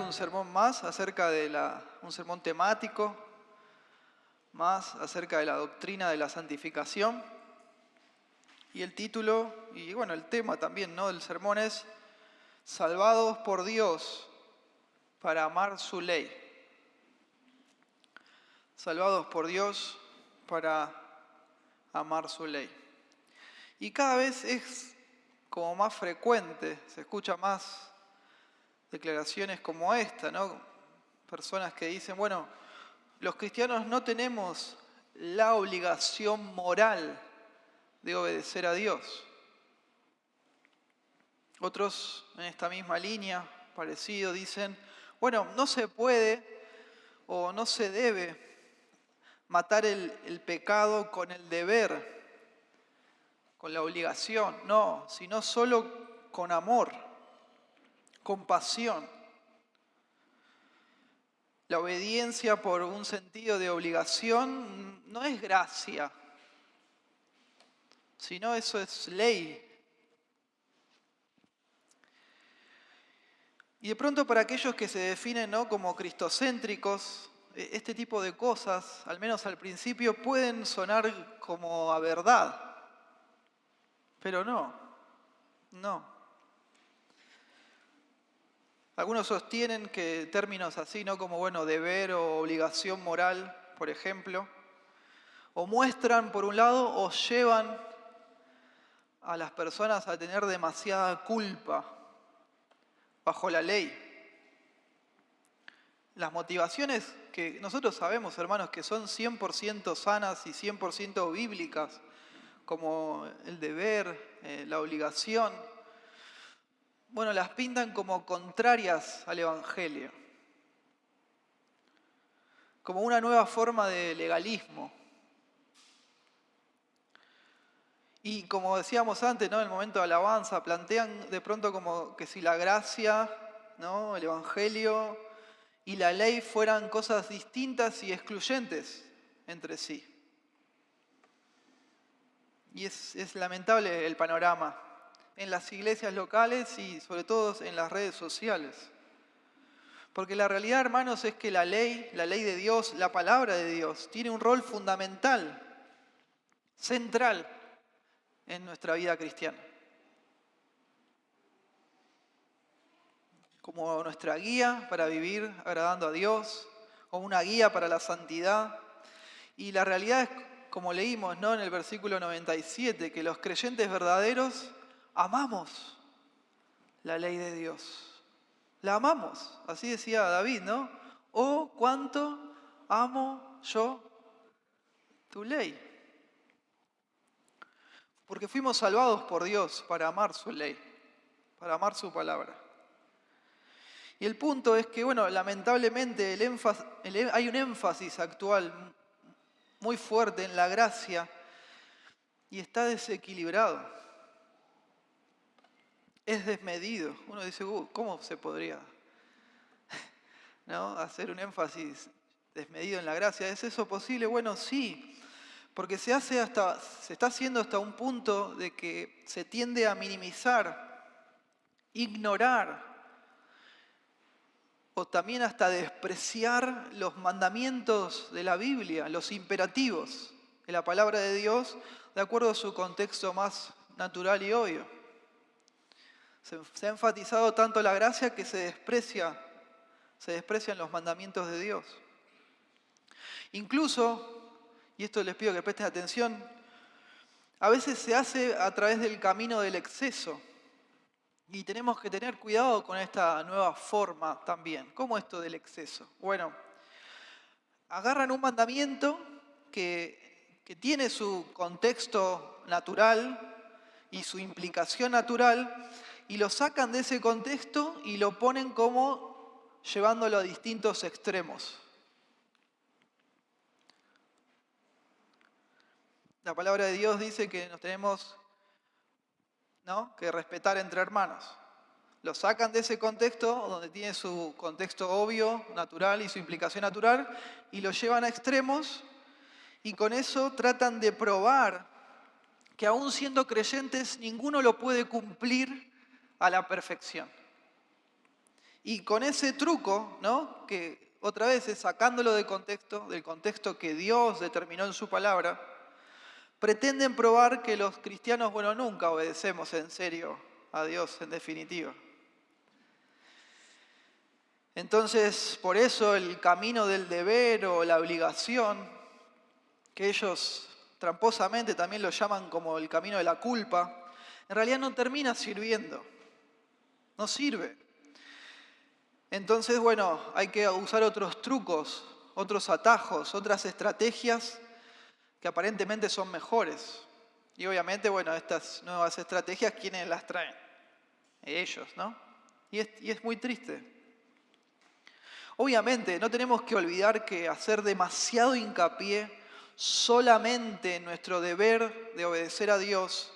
un sermón más acerca de un sermón temático, más acerca de la doctrina de la santificación. Y el título, y bueno, el tema también, ¿no?, del sermón es Salvados por Dios para amar su ley. Salvados por Dios para amar su ley. Y cada vez es como más frecuente, se escucha más declaraciones como esta, ¿no? Personas que dicen, bueno, los cristianos no tenemos la obligación moral de obedecer a Dios. Otros en esta misma línea, parecido, dicen, bueno, no se puede o no se debe matar el pecado con el deber, con la obligación, no, sino solo con amor, con pasión. La obediencia por un sentido de obligación no es gracia, sino eso es ley. Y de pronto para aquellos que se definen, ¿no?, como cristocéntricos, este tipo de cosas, al menos al principio, pueden sonar como a verdad. Pero no. Algunos sostienen que términos así, ¿no?, como, bueno, deber o obligación moral, por ejemplo, o muestran, por un lado, o llevan a las personas a tener demasiada culpa bajo la ley. Las motivaciones que nosotros sabemos, hermanos, que son 100% sanas y 100% bíblicas, como el deber, la obligación, bueno, las pintan como contrarias al Evangelio, como una nueva forma de legalismo. Y como decíamos antes, ¿no?, en el momento de alabanza, plantean de pronto como que si la gracia, ¿no?, el Evangelio y la ley fueran cosas distintas y excluyentes entre sí. Y es lamentable el panorama en las iglesias locales y sobre todo en las redes sociales. Porque la realidad, hermanos, es que la ley de Dios, la palabra de Dios, tiene un rol fundamental, central en nuestra vida cristiana. Como nuestra guía para vivir agradando a Dios, como una guía para la santidad. Y la realidad es, como leímos, ¿no?, en el versículo 97, que los creyentes verdaderos amamos la ley de Dios. La amamos, así decía David, ¿no? Oh, cuánto amo yo tu ley. Porque fuimos salvados por Dios para amar su ley, para amar su palabra. Y el punto es que, bueno, lamentablemente hay un énfasis actual muy fuerte en la gracia y está desequilibrado. Es desmedido. Uno dice, ¿cómo se podría, ¿no?, hacer un énfasis desmedido en la gracia? ¿Es eso posible? Bueno, sí, porque se está haciendo hasta un punto de que se tiende a minimizar, ignorar o también hasta despreciar los mandamientos de la Biblia, los imperativos de la palabra de Dios, de acuerdo a su contexto más natural y obvio. Se ha enfatizado tanto la gracia que se desprecian los mandamientos de Dios. Incluso, y esto les pido que presten atención, a veces se hace a través del camino del exceso. Y tenemos que tener cuidado con esta nueva forma también. ¿Cómo esto del exceso? Bueno, agarran un mandamiento que tiene su contexto natural y su implicación natural y lo sacan de ese contexto y lo ponen como llevándolo a distintos extremos. La palabra de Dios dice que nos tenemos, ¿no?, que respetar entre hermanos. Lo sacan de ese contexto, donde tiene su contexto obvio, natural y su implicación natural, y lo llevan a extremos, y con eso tratan de probar que aún siendo creyentes, ninguno lo puede cumplir a la perfección. Y con ese truco, ¿no? Que otra vez es sacándolo del contexto que Dios determinó en su palabra, pretenden probar que los cristianos, bueno, nunca obedecemos en serio a Dios, en definitiva. Entonces, por eso el camino del deber o la obligación, que ellos tramposamente también lo llaman como el camino de la culpa, en realidad no termina sirviendo, no sirve. Entonces, bueno, hay que usar otros trucos, otros atajos, otras estrategias que aparentemente son mejores. Y obviamente, bueno, estas nuevas estrategias, ¿quiénes las traen? Ellos, ¿no? Y es muy triste. Obviamente, no tenemos que olvidar que hacer demasiado hincapié solamente en nuestro deber de obedecer a Dios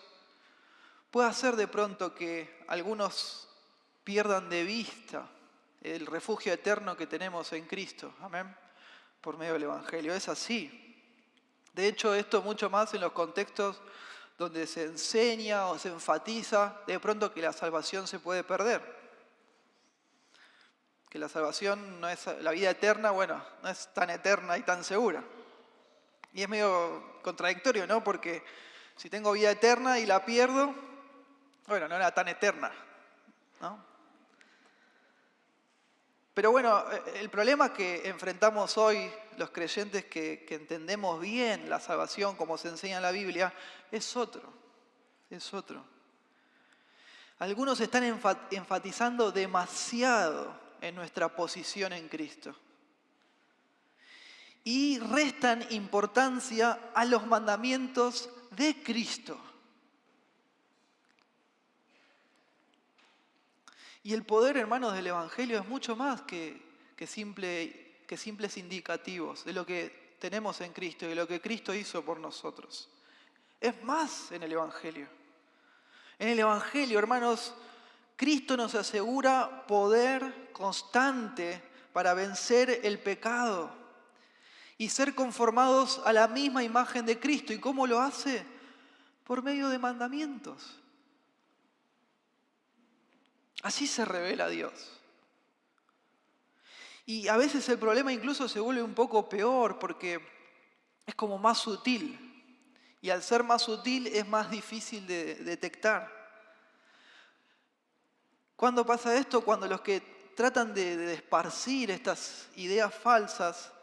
puede hacer de pronto que algunos pierdan de vista el refugio eterno que tenemos en Cristo. Amén. Por medio del Evangelio. Es así. De hecho, esto mucho más en los contextos donde se enseña o se enfatiza de pronto que la salvación se puede perder. Que la salvación no es la vida eterna, bueno, no es tan eterna y tan segura. Y es medio contradictorio, ¿no? Porque si tengo vida eterna y la pierdo, bueno, no era tan eterna, ¿no? Pero bueno, el problema que enfrentamos hoy los creyentes que entendemos bien la salvación como se enseña en la Biblia, es otro. Algunos están enfatizando demasiado en nuestra posición en Cristo. Y restan importancia a los mandamientos de Cristo. Y el poder, hermanos, del Evangelio es mucho más que simples indicativos de lo que tenemos en Cristo y de lo que Cristo hizo por nosotros. Es más en el Evangelio. En el Evangelio, hermanos, Cristo nos asegura poder constante para vencer el pecado y ser conformados a la misma imagen de Cristo. ¿Y cómo lo hace? Por medio de mandamientos. Así se revela Dios. Y a veces el problema incluso se vuelve un poco peor porque es como más sutil. Y al ser más sutil es más difícil de detectar. ¿Cuándo pasa esto? Cuando los que tratan de esparcir estas ideas falsas,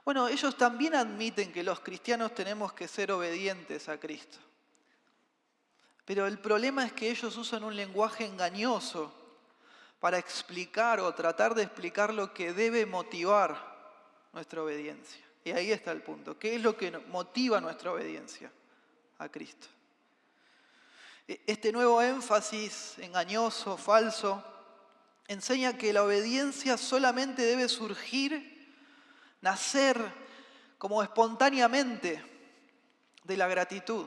bueno, ellos también admiten que los cristianos tenemos que ser obedientes a Cristo. Pero el problema es que ellos usan un lenguaje engañoso para explicar o tratar de explicar lo que debe motivar nuestra obediencia. Y ahí está el punto. ¿Qué es lo que motiva nuestra obediencia a Cristo? Este nuevo énfasis engañoso, falso, enseña que la obediencia solamente debe surgir, nacer como espontáneamente de la gratitud.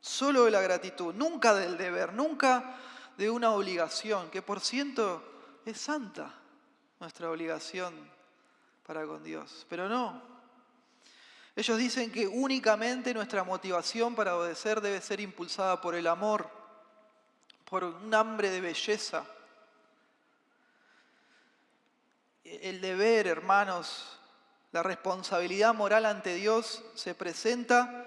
Solo de la gratitud, nunca del deber, nunca de una obligación, que por cierto es santa nuestra obligación para con Dios. Pero no. Ellos dicen que únicamente nuestra motivación para obedecer debe ser impulsada por el amor, por un hambre de belleza. El deber, hermanos, la responsabilidad moral ante Dios se presenta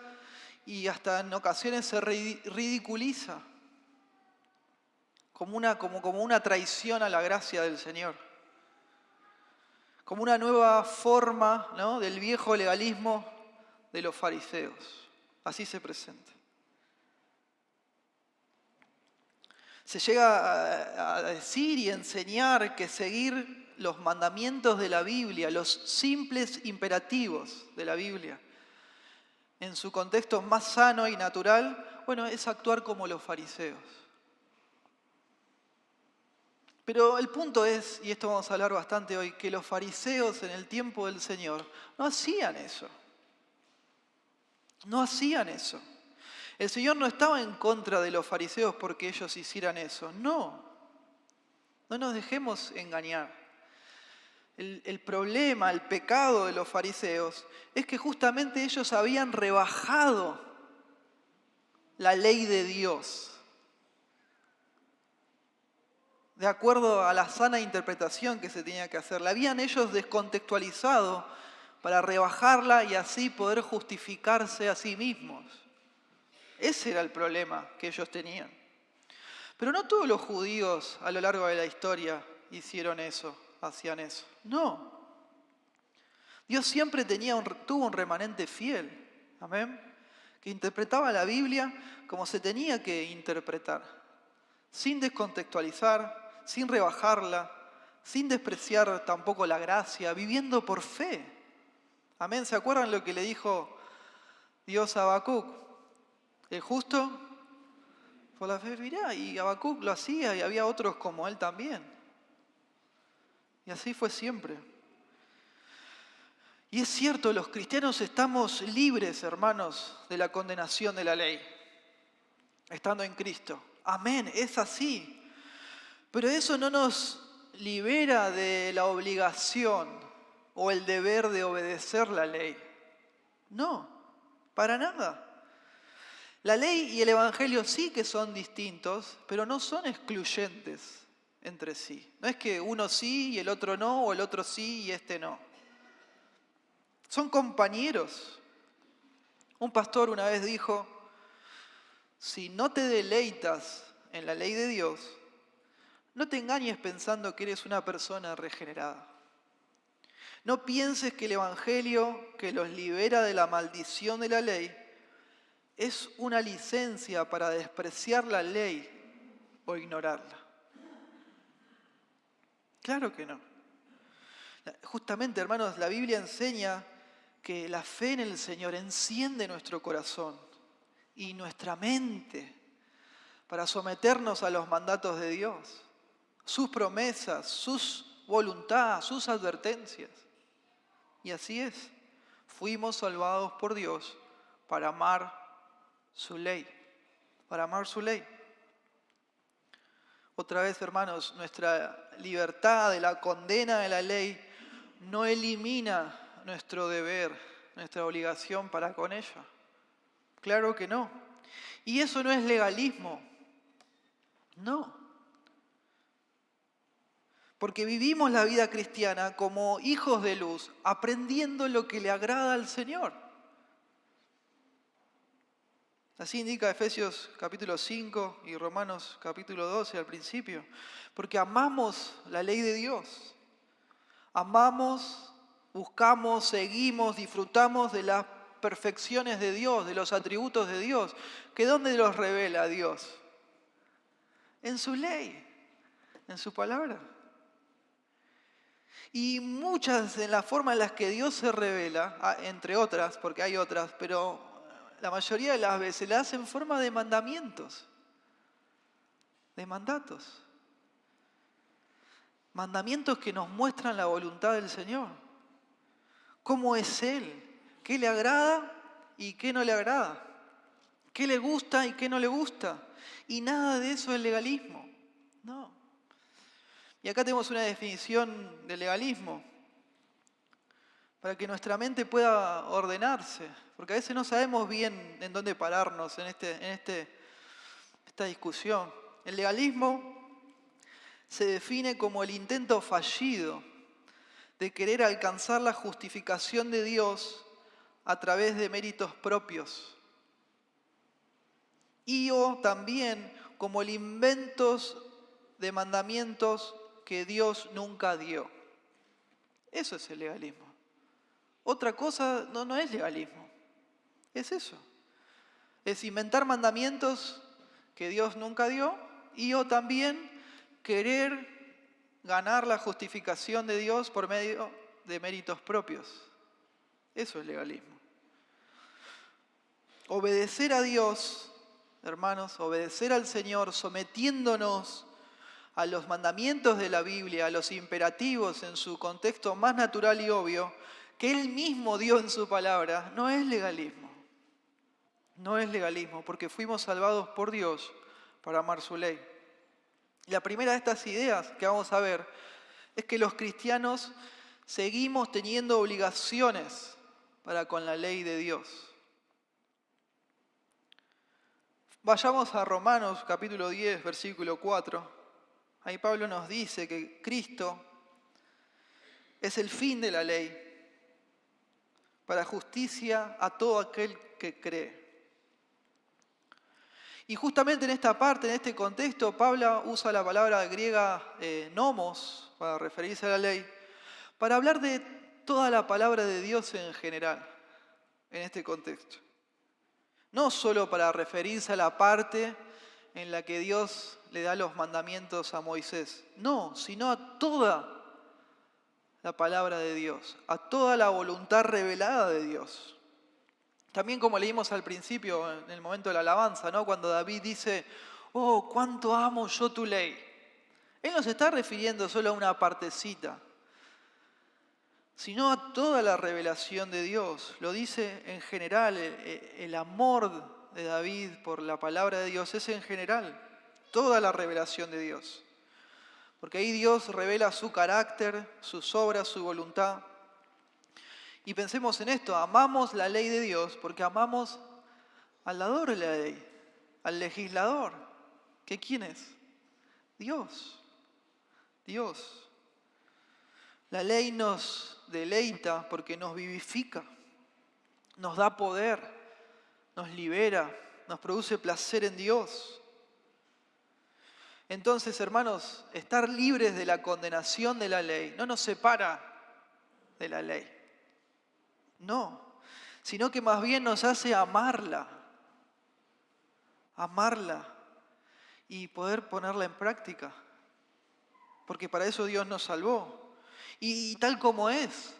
y hasta en ocasiones se ridiculiza como una traición a la gracia del Señor. Como una nueva forma, ¿no?, del viejo legalismo de los fariseos. Así se presenta. Se llega a decir y enseñar que seguir los mandamientos de la Biblia, los simples imperativos de la Biblia, en su contexto más sano y natural, bueno, es actuar como los fariseos. Pero el punto es, y esto vamos a hablar bastante hoy, que los fariseos en el tiempo del Señor no hacían eso. No hacían eso. El Señor no estaba en contra de los fariseos porque ellos hicieran eso. No. No nos dejemos engañar. El problema, el pecado de los fariseos es que justamente ellos habían rebajado la ley de Dios. de acuerdo a la sana interpretación que se tenía que hacer. La habían ellos descontextualizado para rebajarla y así poder justificarse a sí mismos. Ese era el problema que ellos tenían. Pero no todos los judíos a lo largo de la historia hicieron eso, hacían eso. No. Dios siempre tuvo un remanente fiel. Amén. Que interpretaba la Biblia como se tenía que interpretar. Sin descontextualizar, sin rebajarla, sin despreciar tampoco la gracia, viviendo por fe. Amén. ¿Se acuerdan lo que le dijo Dios a Habacuc? El justo por la fe vivirá. Y Habacuc lo hacía y había otros como él también. Y así fue siempre. Y es cierto, los cristianos estamos libres, hermanos, de la condenación de la ley, estando en Cristo. Amén, es así. Pero eso no nos libera de la obligación o el deber de obedecer la ley. No, para nada. La ley y el evangelio sí que son distintos, pero no son excluyentes entre sí. No es que uno sí y el otro no, o el otro sí y este no. Son compañeros. Un pastor una vez dijo, si no te deleitas en la ley de Dios, no te engañes pensando que eres una persona regenerada. No pienses que el evangelio que los libera de la maldición de la ley es una licencia para despreciar la ley o ignorarla. Claro que no. Justamente, hermanos, la Biblia enseña que la fe en el Señor enciende nuestro corazón y nuestra mente para someternos a los mandatos de Dios, sus promesas, sus voluntades, sus advertencias. Y así es, fuimos salvados por Dios para amar su ley, para amar su ley. Otra vez, hermanos, nuestra libertad de la condena de la ley no elimina nuestro deber, nuestra obligación para con ella. Claro que no. Y eso no es legalismo. No. Porque vivimos la vida cristiana como hijos de luz, aprendiendo lo que le agrada al Señor. Así indica Efesios capítulo 5 y Romanos capítulo 12 al principio. Porque amamos la ley de Dios. Amamos, buscamos, seguimos, disfrutamos de las perfecciones de Dios, de los atributos de Dios. ¿Que dónde los revela Dios? En su ley, en su palabra. Y muchas de las formas en las que Dios se revela, entre otras, porque hay otras, pero la mayoría de las veces la hace en forma de mandamientos, de mandatos. Mandamientos que nos muestran la voluntad del Señor. ¿Cómo es Él? ¿Qué le agrada y qué no le agrada? ¿Qué le gusta y qué no le gusta? Y nada de eso es legalismo. No. Y acá tenemos una definición de legalismo para que nuestra mente pueda ordenarse, porque a veces no sabemos bien en dónde pararnos en esta discusión. El legalismo se define como el intento fallido de querer alcanzar la justificación de Dios a través de méritos propios. Y o también como el invento de mandamientos que Dios nunca dio. Eso es el legalismo. Otra cosa no es legalismo. Es eso. Es inventar mandamientos que Dios nunca dio y o también querer ganar la justificación de Dios por medio de méritos propios. Eso es legalismo. Obedecer a Dios, hermanos, obedecer al Señor, sometiéndonos a los mandamientos de la Biblia, a los imperativos en su contexto más natural y obvio, que Él mismo dio en su palabra, no es legalismo. No es legalismo, porque fuimos salvados por Dios para amar su ley. La primera de estas ideas que vamos a ver es que los cristianos seguimos teniendo obligaciones para con la ley de Dios. Vayamos a Romanos capítulo 10, versículo 4. Ahí Pablo nos dice que Cristo es el fin de la ley para justicia a todo aquel que cree. Y justamente en esta parte, en este contexto, Pablo usa la palabra griega nomos para referirse a la ley, para hablar de toda la palabra de Dios en general, en este contexto. No solo para referirse a la parte en la que Dios le da los mandamientos a Moisés, no, sino a toda la palabra de Dios, a toda la voluntad revelada de Dios. También como leímos al principio, en el momento de la alabanza, ¿no? Cuando David dice, oh, cuánto amo yo tu ley. Él no se está refiriendo solo a una partecita, sino a toda la revelación de Dios. Lo dice en general, el amor de David por la palabra de Dios es en general, toda la revelación de Dios. Porque ahí Dios revela su carácter, sus obras, su voluntad. Y pensemos en esto, amamos la ley de Dios porque amamos al dador de la ley, al legislador. ¿Que quién es? Dios. Dios. La ley nos deleita porque nos vivifica, nos da poder, nos libera, nos produce placer en Dios. Entonces, hermanos, estar libres de la condenación de la ley no nos separa de la ley. No, sino que más bien nos hace amarla y poder ponerla en práctica. Porque para eso Dios nos salvó. Y tal como es,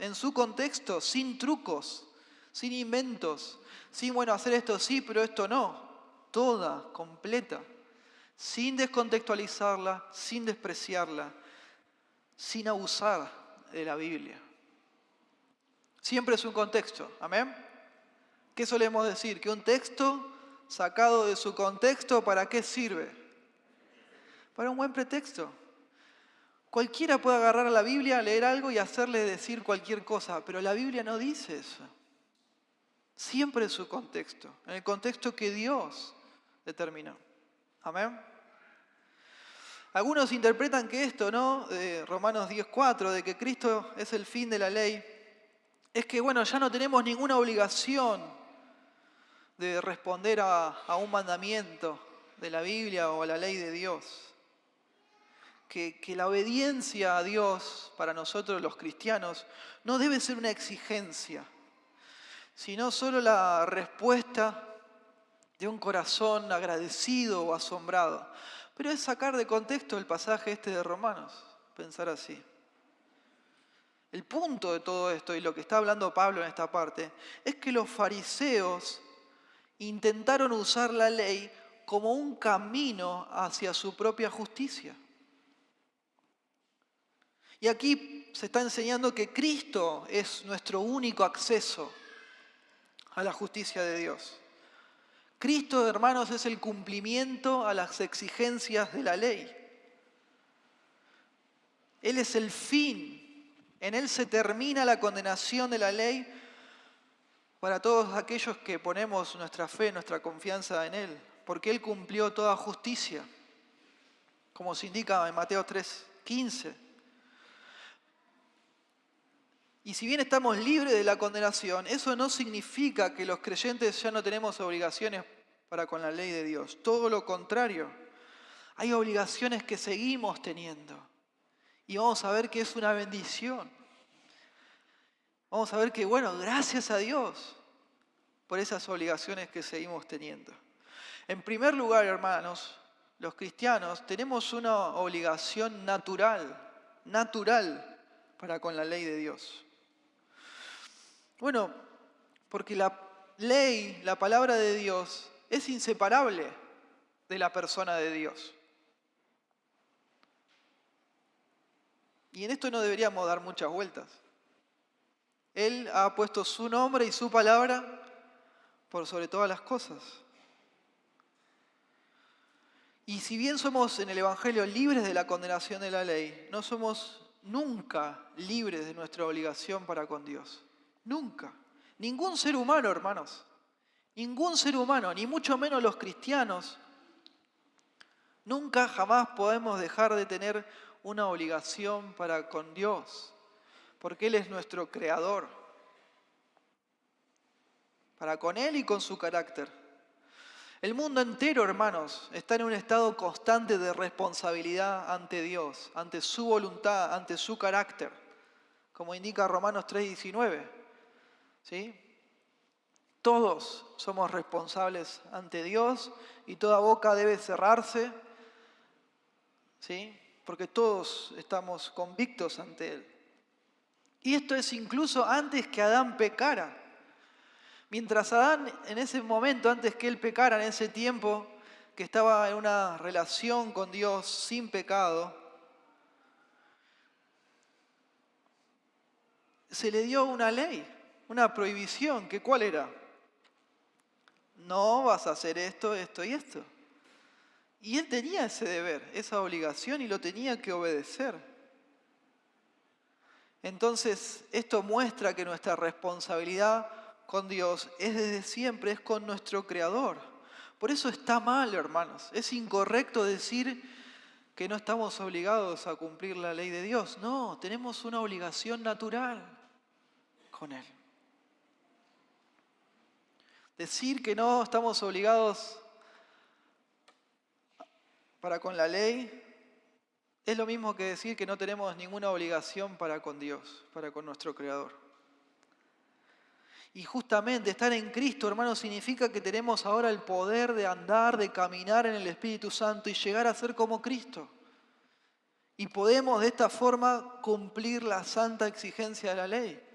en su contexto, sin trucos, sin inventos, sin, bueno, hacer esto sí, pero esto no. Toda, completa, sin descontextualizarla, sin despreciarla, sin abusar de la Biblia. Siempre es un contexto, ¿amén? ¿Qué solemos decir? Que un texto sacado de su contexto, ¿para qué sirve? Para un buen pretexto. Cualquiera puede agarrar a la Biblia, leer algo y hacerle decir cualquier cosa, pero la Biblia no dice eso. Siempre en su contexto, en el contexto que Dios determinó. ¿Amén? Algunos interpretan que esto, ¿no? De Romanos 10:4, de que Cristo es el fin de la ley, es que, bueno, ya no tenemos ninguna obligación de responder a un mandamiento de la Biblia o a la ley de Dios. Que la obediencia a Dios para nosotros los cristianos no debe ser una exigencia, sino solo la respuesta de un corazón agradecido o asombrado. Pero es sacar de contexto el pasaje este de Romanos, pensar así. El punto de todo esto, y lo que está hablando Pablo en esta parte, es que los fariseos intentaron usar la ley como un camino hacia su propia justicia. Y aquí se está enseñando que Cristo es nuestro único acceso a la justicia de Dios. Cristo, hermanos, es el cumplimiento a las exigencias de la ley. Él es el fin. En Él se termina la condenación de la ley para todos aquellos que ponemos nuestra fe, nuestra confianza en Él, porque Él cumplió toda justicia, como se indica en Mateo 3:15. Y si bien estamos libres de la condenación, eso no significa que los creyentes ya no tenemos obligaciones para con la ley de Dios. Todo lo contrario, hay obligaciones que seguimos teniendo. Y vamos a ver que es una bendición. Vamos a ver que, bueno, gracias a Dios por esas obligaciones que seguimos teniendo. En primer lugar, hermanos, los cristianos tenemos una obligación natural para con la ley de Dios. Bueno, porque la ley, la palabra de Dios, es inseparable de la persona de Dios. Y en esto no deberíamos dar muchas vueltas. Él ha puesto su nombre y su palabra por sobre todas las cosas. Y si bien somos en el Evangelio libres de la condenación de la ley, no somos nunca libres de nuestra obligación para con Dios. Nunca. Ningún ser humano, hermanos. Ningún ser humano, ni mucho menos los cristianos, Nunca, jamás podemos dejar de tener una obligación para con Dios, porque Él es nuestro creador, para con Él y con su carácter. El mundo entero, hermanos, está en un estado constante de responsabilidad ante Dios, ante su voluntad, ante su carácter, como indica Romanos 3:19. ¿Sí? Todos somos responsables ante Dios y toda boca debe cerrarse, ¿sí? Porque todos estamos convictos ante Él. Y esto es incluso antes que Adán pecara. Mientras Adán, en ese momento, antes que él pecara, en ese tiempo que estaba en una relación con Dios sin pecado, se le dio una ley, una prohibición, que ¿cuál era? No vas a hacer esto, esto y esto. Y él tenía ese deber, esa obligación y lo tenía que obedecer. Entonces, esto muestra que nuestra responsabilidad con Dios es desde siempre, es con nuestro Creador. Por eso está mal, hermanos. Es incorrecto decir que no estamos obligados a cumplir la ley de Dios. No, tenemos una obligación natural con Él. Decir que no estamos obligados para con la ley es lo mismo que decir que no tenemos ninguna obligación para con Dios, para con nuestro Creador. Y justamente estar en Cristo, hermanos, significa que tenemos ahora el poder de andar, de caminar en el Espíritu Santo y llegar a ser como Cristo. Y podemos de esta forma cumplir la santa exigencia de la ley.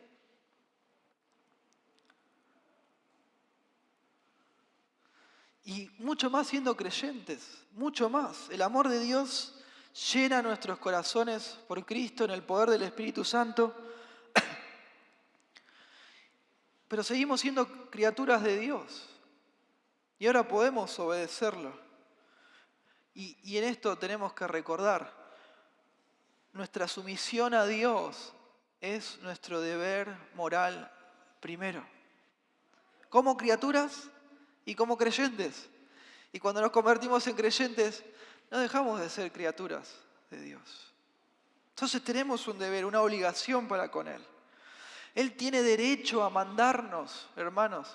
Y mucho más siendo creyentes, mucho más. El amor de Dios llena nuestros corazones por Cristo en el poder del Espíritu Santo. Pero seguimos siendo criaturas de Dios. Y ahora podemos obedecerlo. Y en esto tenemos que recordar, nuestra sumisión a Dios es nuestro deber moral primero. Como criaturas y como creyentes. Y cuando nos convertimos en creyentes, no dejamos de ser criaturas de Dios. Entonces tenemos un deber, una obligación para con Él. Él tiene derecho a mandarnos, hermanos.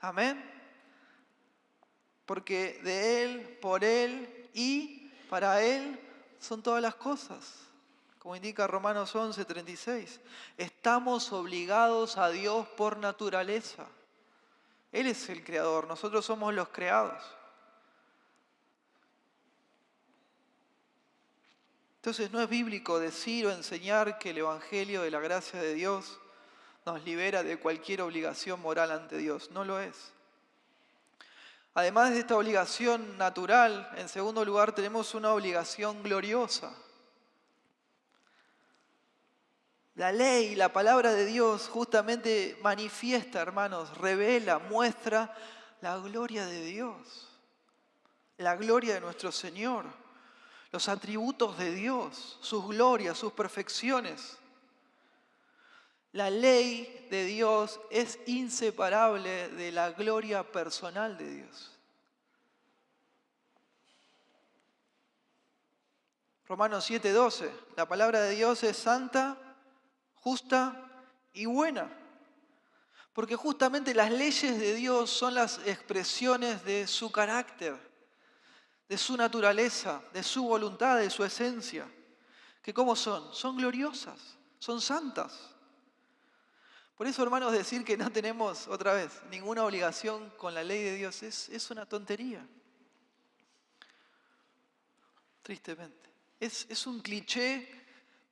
Amén. Porque de Él, por Él y para Él son todas las cosas. Como indica Romanos 11:36. Estamos obligados a Dios por naturaleza. Él es el creador, nosotros somos los creados. Entonces no es bíblico decir o enseñar que el Evangelio de la gracia de Dios nos libera de cualquier obligación moral ante Dios. No lo es. Además de esta obligación natural, en segundo lugar tenemos una obligación gloriosa. La ley, la palabra de Dios justamente manifiesta, hermanos, revela, muestra la gloria de Dios, la gloria de nuestro Señor, los atributos de Dios, sus glorias, sus perfecciones. La ley de Dios es inseparable de la gloria personal de Dios. Romanos 7:12, la palabra de Dios es santa, justa y buena. Porque justamente las leyes de Dios son las expresiones de su carácter, de su naturaleza, de su voluntad, de su esencia. ¿Que cómo son? Son gloriosas, son santas. Por eso, hermanos, decir que no tenemos, otra vez, ninguna obligación con la ley de Dios es una tontería. Tristemente. Es un cliché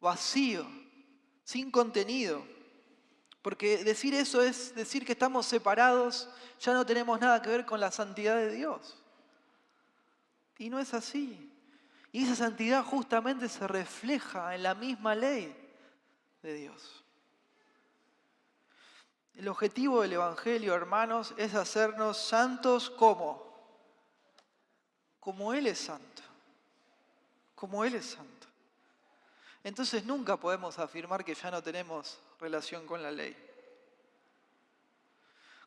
vacío, sin contenido. Porque decir eso es decir que estamos separados, ya no tenemos nada que ver con la santidad de Dios. Y no es así. Y esa santidad justamente se refleja en la misma ley de Dios. El objetivo del Evangelio, hermanos, es hacernos santos como Él es santo. Como Él es santo. Entonces nunca podemos afirmar que ya no tenemos relación con la ley.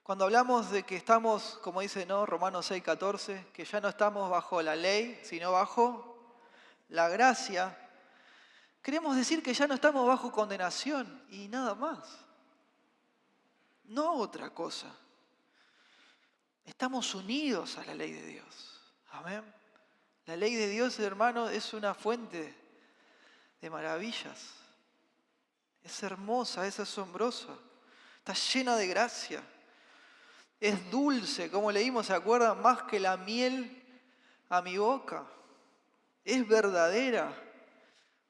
Cuando hablamos de que estamos, como dice, ¿no? Romanos 6:14, que ya no estamos bajo la ley, sino bajo la gracia, queremos decir que ya no estamos bajo condenación y nada más. No otra cosa. Estamos unidos a la ley de Dios. Amén. La ley de Dios, hermano, es una fuente de maravillas. Es hermosa, es asombrosa. Está llena de gracia. Es dulce, como leímos, ¿se acuerdan? Más que la miel a mi boca. Es verdadera.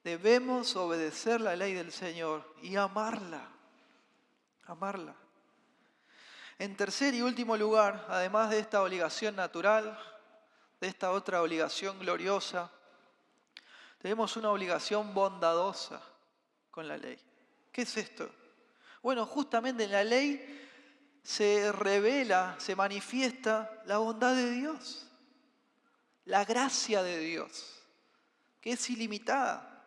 Debemos obedecer la ley del Señor y amarla. Amarla. En tercer y último lugar, además de esta obligación natural, de esta otra obligación gloriosa, tenemos una obligación bondadosa con la ley. ¿Qué es esto? Bueno, justamente en la ley se revela, se manifiesta la bondad de Dios, la gracia de Dios, que es ilimitada.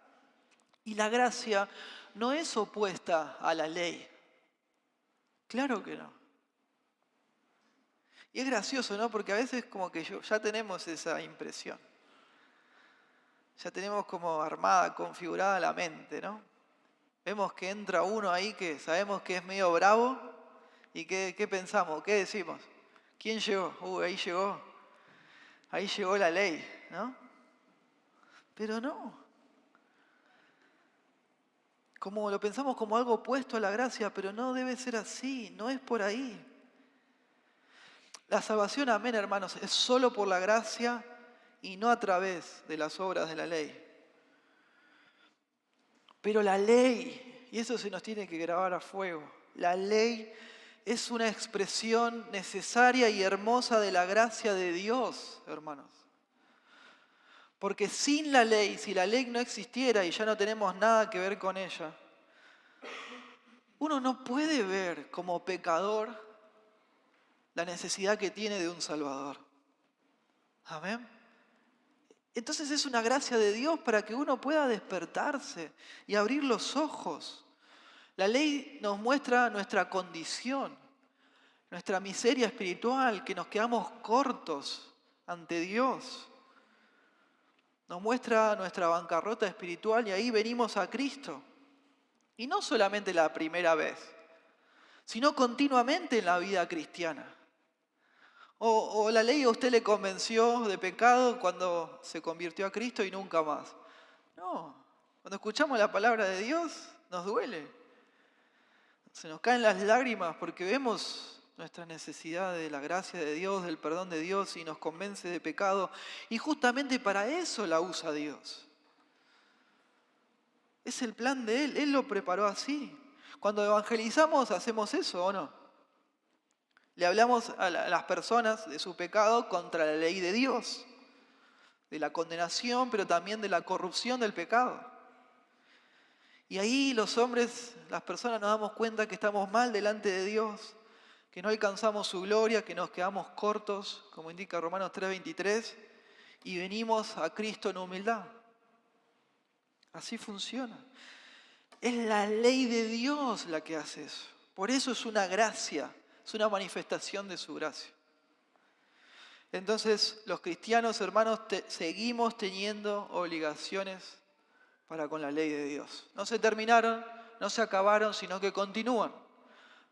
Y la gracia no es opuesta a la ley. Claro que no. Y es gracioso, ¿no? Porque a veces como que ya tenemos esa impresión. Ya tenemos como armada, configurada la mente, ¿no? Vemos que entra uno ahí que sabemos que es medio bravo y ¿qué pensamos? ¿Qué decimos? ¿Quién llegó? Ahí llegó. Ahí llegó la ley, ¿no? Pero no. Como lo pensamos como algo opuesto a la gracia, pero no debe ser así, no es por ahí. La salvación, amén, hermanos, es solo por la gracia y no a través de las obras de la ley. Pero la ley, y eso se nos tiene que grabar a fuego, la ley es una expresión necesaria y hermosa de la gracia de Dios, hermanos. Porque sin la ley, si la ley no existiera y ya no tenemos nada que ver con ella, uno no puede ver como pecador la necesidad que tiene de un Salvador. Amén. Entonces es una gracia de Dios para que uno pueda despertarse y abrir los ojos. La ley nos muestra nuestra condición, nuestra miseria espiritual, que nos quedamos cortos ante Dios. Nos muestra nuestra bancarrota espiritual y ahí venimos a Cristo. Y no solamente la primera vez, sino continuamente en la vida cristiana. O la ley a usted le convenció de pecado cuando se convirtió a Cristo y nunca más. No, cuando escuchamos la palabra de Dios nos duele. Se nos caen las lágrimas porque vemos nuestra necesidad de la gracia de Dios, del perdón de Dios y nos convence de pecado. Y justamente para eso la usa Dios. Es el plan de Él lo preparó así. Cuando evangelizamos hacemos eso, ¿o no? Le hablamos a las personas de su pecado contra la ley de Dios, de la condenación, pero también de la corrupción del pecado. Y ahí los hombres, las personas nos damos cuenta que estamos mal delante de Dios, que no alcanzamos su gloria, que nos quedamos cortos, como indica Romanos 3:23, y venimos a Cristo en humildad. Así funciona. Es la ley de Dios la que hace eso. Por eso es una gracia. Es una manifestación de su gracia. Entonces, los cristianos, hermanos, seguimos teniendo obligaciones para con la ley de Dios. No se terminaron, no se acabaron, sino que continúan.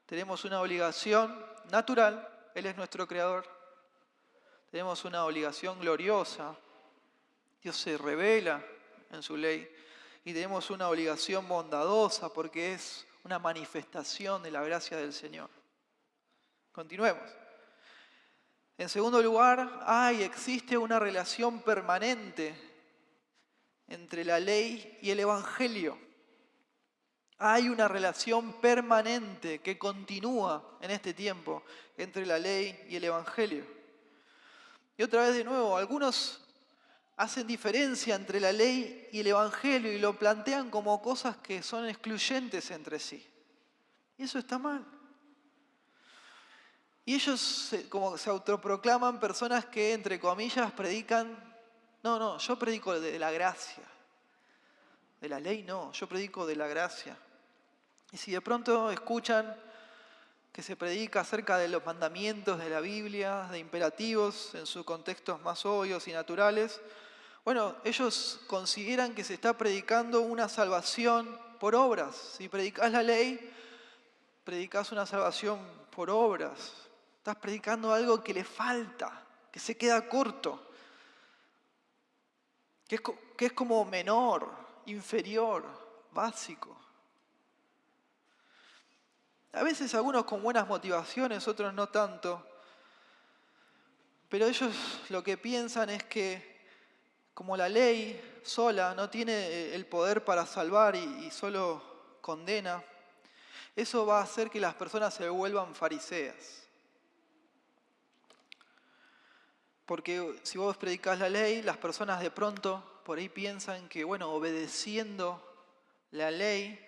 Tenemos una obligación natural, Él es nuestro creador. Tenemos una obligación gloriosa, Dios se revela en su ley. Y tenemos una obligación bondadosa porque es una manifestación de la gracia del Señor. Continuemos. En segundo lugar, existe una relación permanente entre la ley y el Evangelio. Hay una relación permanente que continúa en este tiempo entre la ley y el Evangelio. Y otra vez de nuevo, algunos hacen diferencia entre la ley y el Evangelio y lo plantean como cosas que son excluyentes entre sí. Y eso está mal. Y ellos como se autoproclaman personas que, entre comillas, predican, no, yo predico de la gracia. De la ley no, yo predico de la gracia. Y si de pronto escuchan que se predica acerca de los mandamientos de la Biblia, de imperativos en sus contextos más obvios y naturales, bueno, ellos consideran que se está predicando una salvación por obras. Si predicas la ley, predicas una salvación por obras. Estás predicando algo que le falta, que se queda corto, que es como menor, inferior, básico. A veces algunos con buenas motivaciones, otros no tanto. Pero ellos lo que piensan es que como la ley sola no tiene el poder para salvar y solo condena, eso va a hacer que las personas se vuelvan fariseas. Porque si vos predicás la ley, las personas de pronto por ahí piensan que, bueno, obedeciendo la ley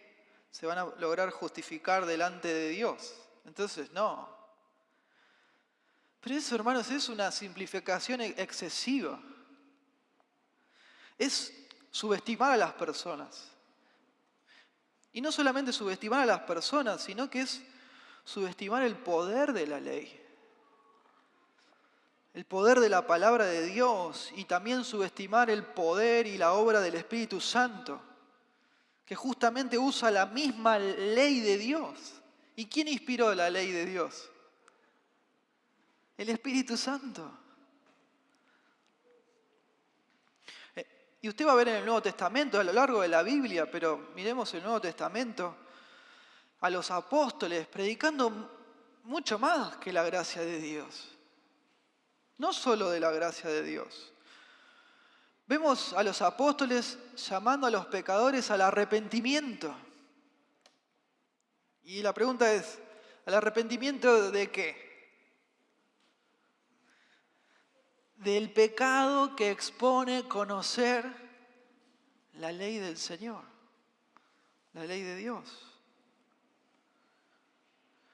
se van a lograr justificar delante de Dios. Entonces, no. Pero eso, hermanos, es una simplificación excesiva. Es subestimar a las personas. Y no solamente subestimar a las personas, sino que es subestimar el poder de la ley. El poder de la palabra de Dios y también subestimar el poder y la obra del Espíritu Santo, que justamente usa la misma ley de Dios. ¿Y quién inspiró la ley de Dios? El Espíritu Santo. Y usted va a ver en el Nuevo Testamento, a lo largo de la Biblia, pero miremos el Nuevo Testamento, a los apóstoles predicando mucho más que la gracia de Dios. No solo de la gracia de Dios. Vemos a los apóstoles llamando a los pecadores al arrepentimiento. Y la pregunta es, ¿al arrepentimiento de qué? Del pecado que expone conocer la ley del Señor, la ley de Dios.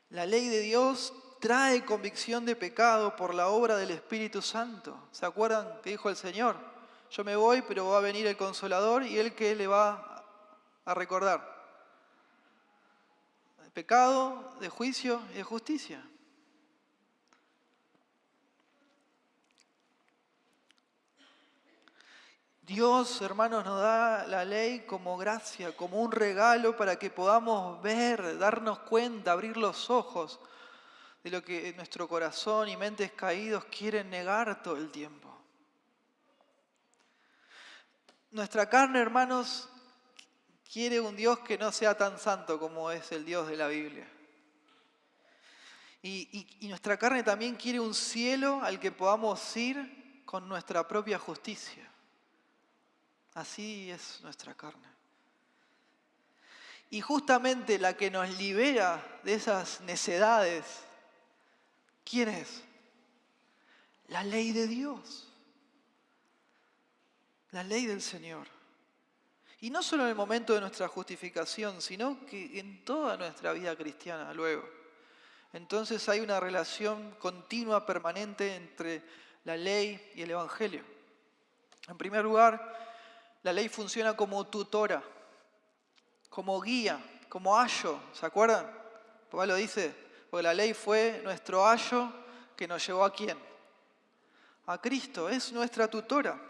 La ley de Dios trae convicción de pecado por la obra del Espíritu Santo. ¿Se acuerdan que dijo el Señor? Yo me voy, pero va a venir el Consolador y Él que le va a recordar. De pecado, de juicio y de justicia. Dios, hermanos, nos da la ley como gracia, como un regalo para que podamos ver, darnos cuenta, abrir los ojos de lo que nuestro corazón y mentes caídos quieren negar todo el tiempo. Nuestra carne, hermanos, quiere un Dios que no sea tan santo como es el Dios de la Biblia. Y nuestra carne también quiere un cielo al que podamos ir con nuestra propia justicia. Así es nuestra carne. Y justamente la que nos libera de esas necedades, ¿quién es? La ley de Dios. La ley del Señor. Y no solo en el momento de nuestra justificación, sino que en toda nuestra vida cristiana luego. Entonces hay una relación continua, permanente entre la ley y el Evangelio. En primer lugar, la ley funciona como tutora, como guía, como ayo. ¿Se acuerdan? Pablo dice, porque la ley fue nuestro ayo que nos llevó ¿a quién? A Cristo, es nuestra tutora.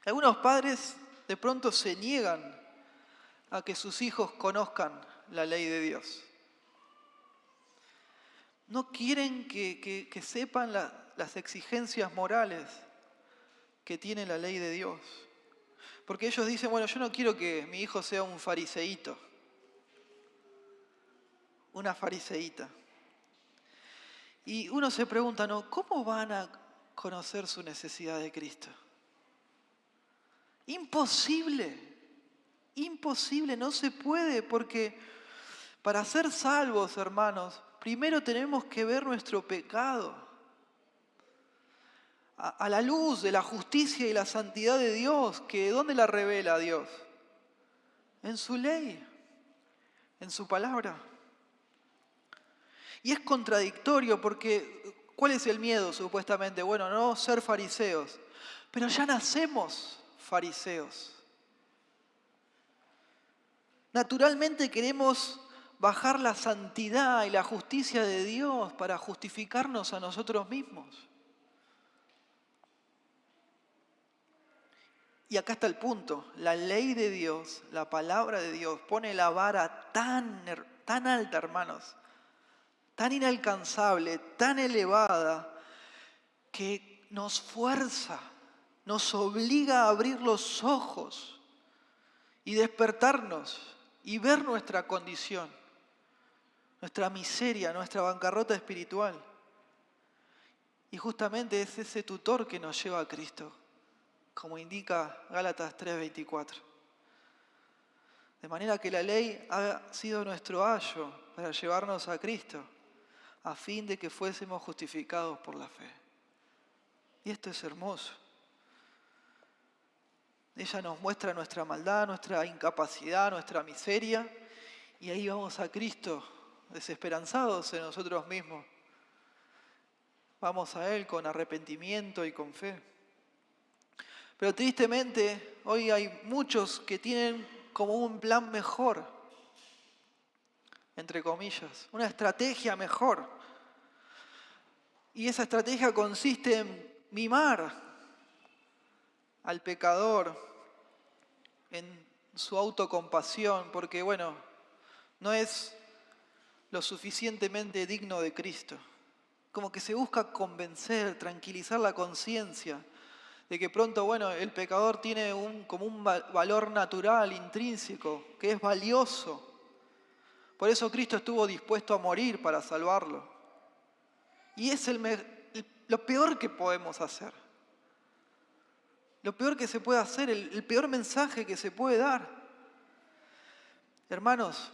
Algunos padres de pronto se niegan a que sus hijos conozcan la ley de Dios. No quieren que sepan las exigencias morales que tiene la ley de Dios. Porque ellos dicen, bueno, yo no quiero que mi hijo sea un fariseíto, una fariseíta. Y uno se pregunta, ¿no? ¿Cómo van a conocer su necesidad de Cristo? Imposible, imposible, no se puede, porque para ser salvos, hermanos, primero tenemos que ver nuestro pecado a la luz de la justicia y la santidad de Dios, que ¿dónde la revela Dios? En su ley, en su palabra. Y es contradictorio porque, ¿cuál es el miedo supuestamente? Bueno, no ser fariseos, pero ya nacemos fariseos. Naturalmente queremos bajar la santidad y la justicia de Dios para justificarnos a nosotros mismos. Y acá está el punto. La ley de Dios, la palabra de Dios, pone la vara tan alta, hermanos, tan inalcanzable, tan elevada, que nos fuerza, nos obliga a abrir los ojos y despertarnos y ver nuestra condición, nuestra miseria, nuestra bancarrota espiritual. Y justamente es ese tutor que nos lleva a Cristo, como indica Gálatas 3:24. De manera que la ley ha sido nuestro ayo para llevarnos a Cristo, a fin de que fuésemos justificados por la fe. Y esto es hermoso. Ella nos muestra nuestra maldad, nuestra incapacidad, nuestra miseria, y ahí vamos a Cristo, desesperanzados en nosotros mismos. Vamos a Él con arrepentimiento y con fe. Pero tristemente, hoy hay muchos que tienen como un plan mejor, entre comillas, una estrategia mejor. Y esa estrategia consiste en mimar al pecador en su autocompasión, porque bueno, no es lo suficientemente digno de Cristo. Como que se busca convencer, tranquilizar la conciencia de que pronto, bueno, el pecador tiene como un valor natural, intrínseco, que es valioso. Por eso Cristo estuvo dispuesto a morir para salvarlo. Y es lo peor que podemos hacer. Lo peor que se puede hacer, el peor mensaje que se puede dar. Hermanos,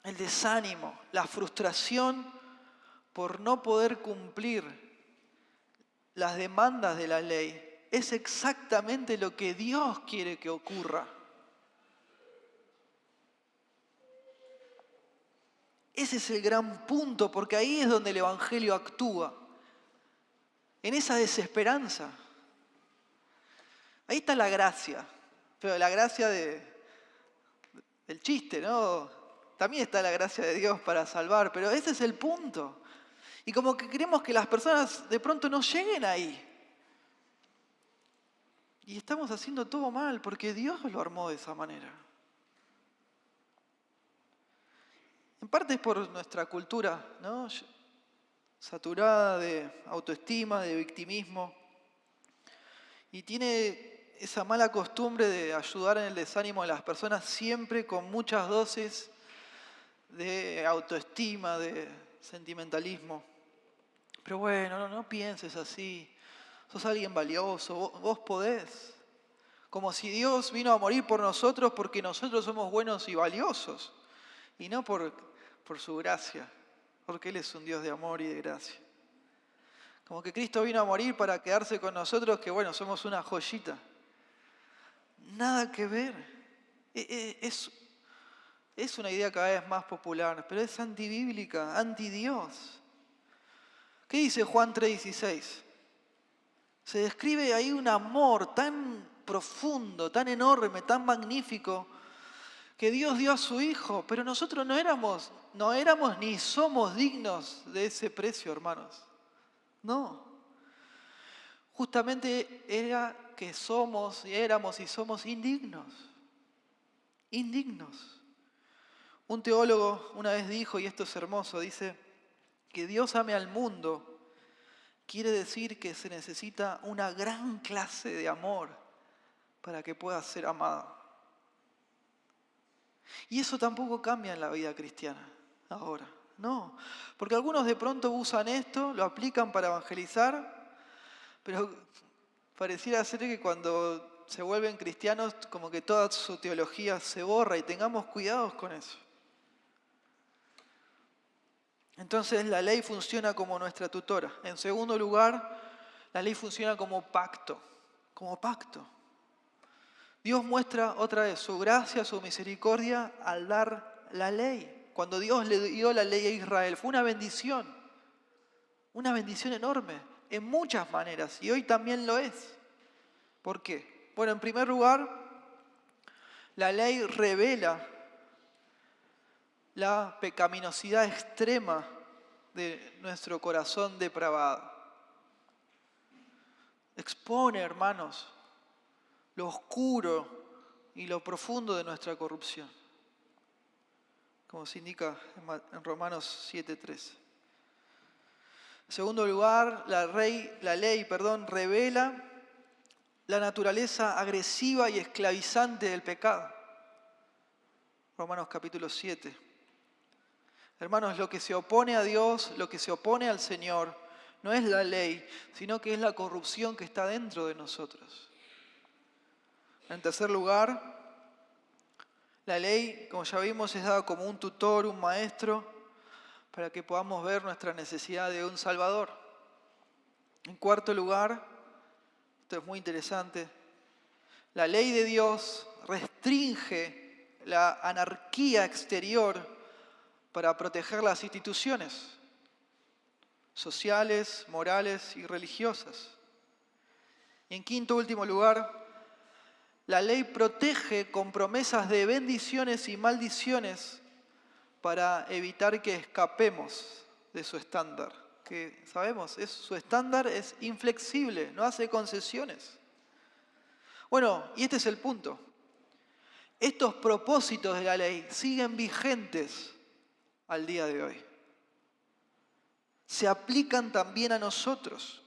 el desánimo, la frustración por no poder cumplir las demandas de la ley es exactamente lo que Dios quiere que ocurra. Ese es el gran punto, porque ahí es donde el Evangelio actúa, en esa desesperanza. Ahí está la gracia, pero la gracia del chiste, ¿no? También está la gracia de Dios para salvar, pero ese es el punto. Y como que queremos que las personas de pronto no lleguen ahí. Y estamos haciendo todo mal, porque Dios lo armó de esa manera. En parte es por nuestra cultura, ¿no? Saturada de autoestima, de victimismo. Y tiene esa mala costumbre de ayudar en el desánimo de las personas siempre con muchas dosis de autoestima, de sentimentalismo. Pero bueno, no pienses así. Sos alguien valioso, vos podés. Como si Dios vino a morir por nosotros porque nosotros somos buenos y valiosos. Y no por su gracia, porque Él es un Dios de amor y de gracia. Como que Cristo vino a morir para quedarse con nosotros, que bueno, somos una joyita. Nada que ver. Es una idea cada vez más popular, pero es antibíblica, antidios. ¿Qué dice Juan 3:16? Se describe ahí un amor tan profundo, tan enorme, tan magnífico, que Dios dio a su Hijo, pero nosotros no éramos ni somos dignos de ese precio, hermanos. No. Justamente era que éramos y somos indignos. Indignos. Un teólogo una vez dijo, y esto es hermoso, dice que Dios ame al mundo quiere decir que se necesita una gran clase de amor para que pueda ser amado. Y eso tampoco cambia en la vida cristiana ahora, no. Porque algunos de pronto usan esto, lo aplican para evangelizar, pero pareciera ser que cuando se vuelven cristianos como que toda su teología se borra y tengamos cuidados con eso. Entonces la ley funciona como nuestra tutora. En segundo lugar, la ley funciona como pacto. Como pacto. Dios muestra otra vez su gracia, su misericordia al dar la ley. Cuando Dios le dio la ley a Israel, fue una bendición enorme, en muchas maneras, y hoy también lo es. ¿Por qué? Bueno, en primer lugar, la ley revela la pecaminosidad extrema de nuestro corazón depravado. Expone, hermanos, lo oscuro y lo profundo de nuestra corrupción, como se indica en Romanos 7:13. En segundo lugar, la ley, revela la naturaleza agresiva y esclavizante del pecado. Romanos capítulo 7. Hermanos, lo que se opone a Dios, lo que se opone al Señor, no es la ley, sino que es la corrupción que está dentro de nosotros. En tercer lugar, la ley, como ya vimos, es dada como un tutor, un maestro, para que podamos ver nuestra necesidad de un Salvador. En cuarto lugar, esto es muy interesante, la ley de Dios restringe la anarquía exterior para proteger las instituciones sociales, morales y religiosas. Y en quinto último lugar, la ley protege con promesas de bendiciones y maldiciones para evitar que escapemos de su estándar. Que sabemos, su estándar es inflexible, no hace concesiones. Bueno, y este es el punto. Estos propósitos de la ley siguen vigentes al día de hoy. Se aplican también a nosotros.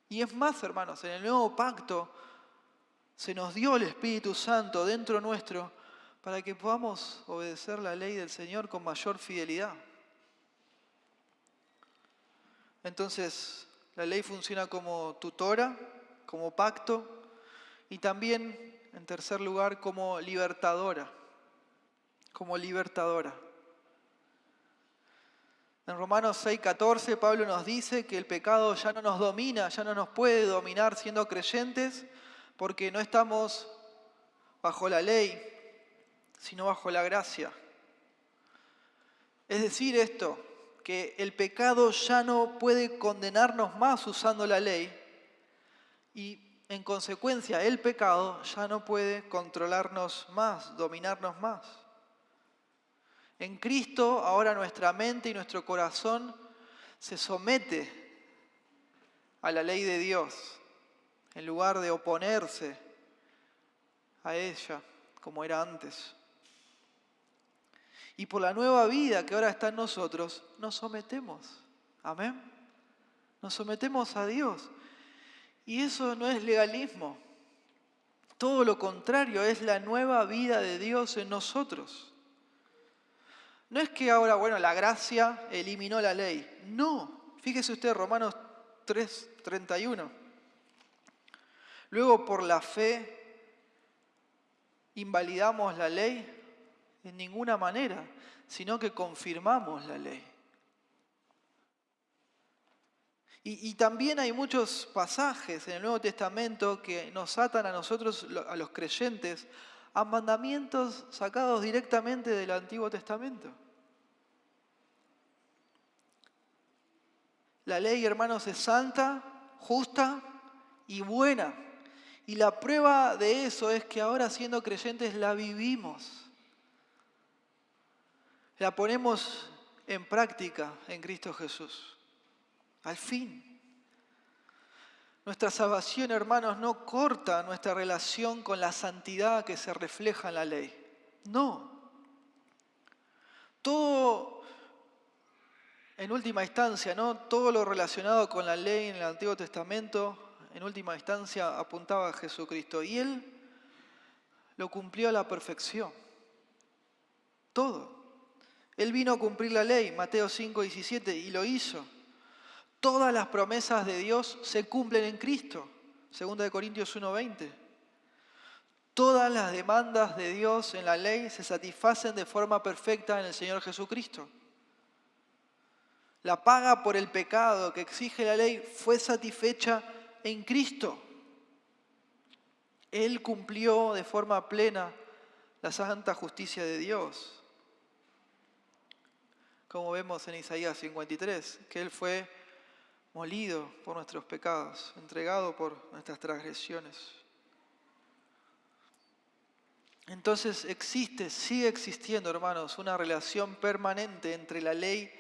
Y es más, hermanos, en el nuevo pacto se nos dio el Espíritu Santo dentro nuestro para que podamos obedecer la ley del Señor con mayor fidelidad. Entonces, la ley funciona como tutora, como pacto y también, en tercer lugar, como libertadora. Como libertadora. En Romanos 6:14, Pablo nos dice que el pecado ya no nos domina, ya no nos puede dominar siendo creyentes, porque no estamos bajo la ley, sino bajo la gracia. Es decir esto, que el pecado ya no puede condenarnos más usando la ley y en consecuencia el pecado ya no puede controlarnos más, dominarnos más. En Cristo ahora nuestra mente y nuestro corazón se somete a la ley de Dios en lugar de oponerse a ella como era antes. Y por la nueva vida que ahora está en nosotros, nos sometemos. Amén. Nos sometemos a Dios. Y eso no es legalismo. Todo lo contrario, es la nueva vida de Dios en nosotros. No es que ahora, la gracia eliminó la ley. No. Fíjese usted, Romanos 3:31. Luego, por la fe, ¿invalidamos la ley? En ninguna manera, sino que confirmamos la ley. Y también hay muchos pasajes en el Nuevo Testamento que nos atan a nosotros, a los creyentes, a mandamientos sacados directamente del Antiguo Testamento. La ley, hermanos, es santa, justa y buena. Y la prueba de eso es que ahora siendo creyentes la vivimos. La ponemos en práctica en Cristo Jesús. Al fin. Nuestra salvación, hermanos, no corta nuestra relación con la santidad que se refleja en la ley. No. Todo, en última instancia, ¿no? Todo lo relacionado con la ley en el Antiguo Testamento, en última instancia, apuntaba a Jesucristo. Y Él lo cumplió a la perfección. Todo. Él vino a cumplir la ley, Mateo 5:17, y lo hizo. Todas las promesas de Dios se cumplen en Cristo, 2 Corintios 1:20. Todas las demandas de Dios en la ley se satisfacen de forma perfecta en el Señor Jesucristo. La paga por el pecado que exige la ley fue satisfecha en Cristo. Él cumplió de forma plena la santa justicia de Dios. Como vemos en Isaías 53, que Él fue molido por nuestros pecados, entregado por nuestras transgresiones. Entonces sigue existiendo, hermanos, una relación permanente entre la ley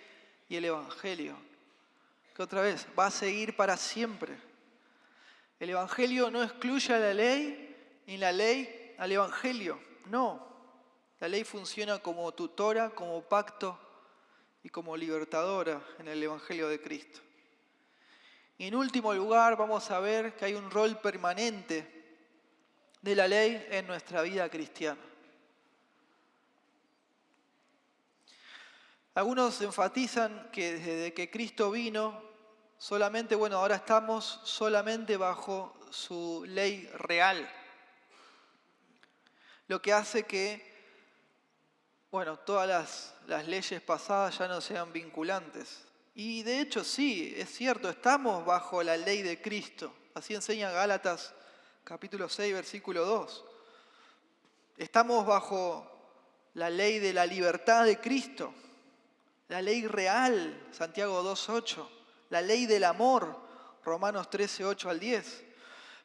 y el Evangelio, que otra vez va a seguir para siempre. El Evangelio no excluye a la ley, ni la ley al Evangelio, no. La ley funciona como tutora, como pacto y como libertadora en el Evangelio de Cristo. Y en último lugar vamos a ver que hay un rol permanente de la ley en nuestra vida cristiana. Algunos enfatizan que desde que Cristo vino, ahora estamos solamente bajo su ley real. Lo que hace que, todas las leyes pasadas ya no sean vinculantes. Y de hecho sí, es cierto, estamos bajo la ley de Cristo. Así enseña Gálatas capítulo 6, versículo 2. Estamos bajo la ley de la libertad de Cristo, la ley real, Santiago 2:8, la ley del amor, Romanos 13, 8 al 10.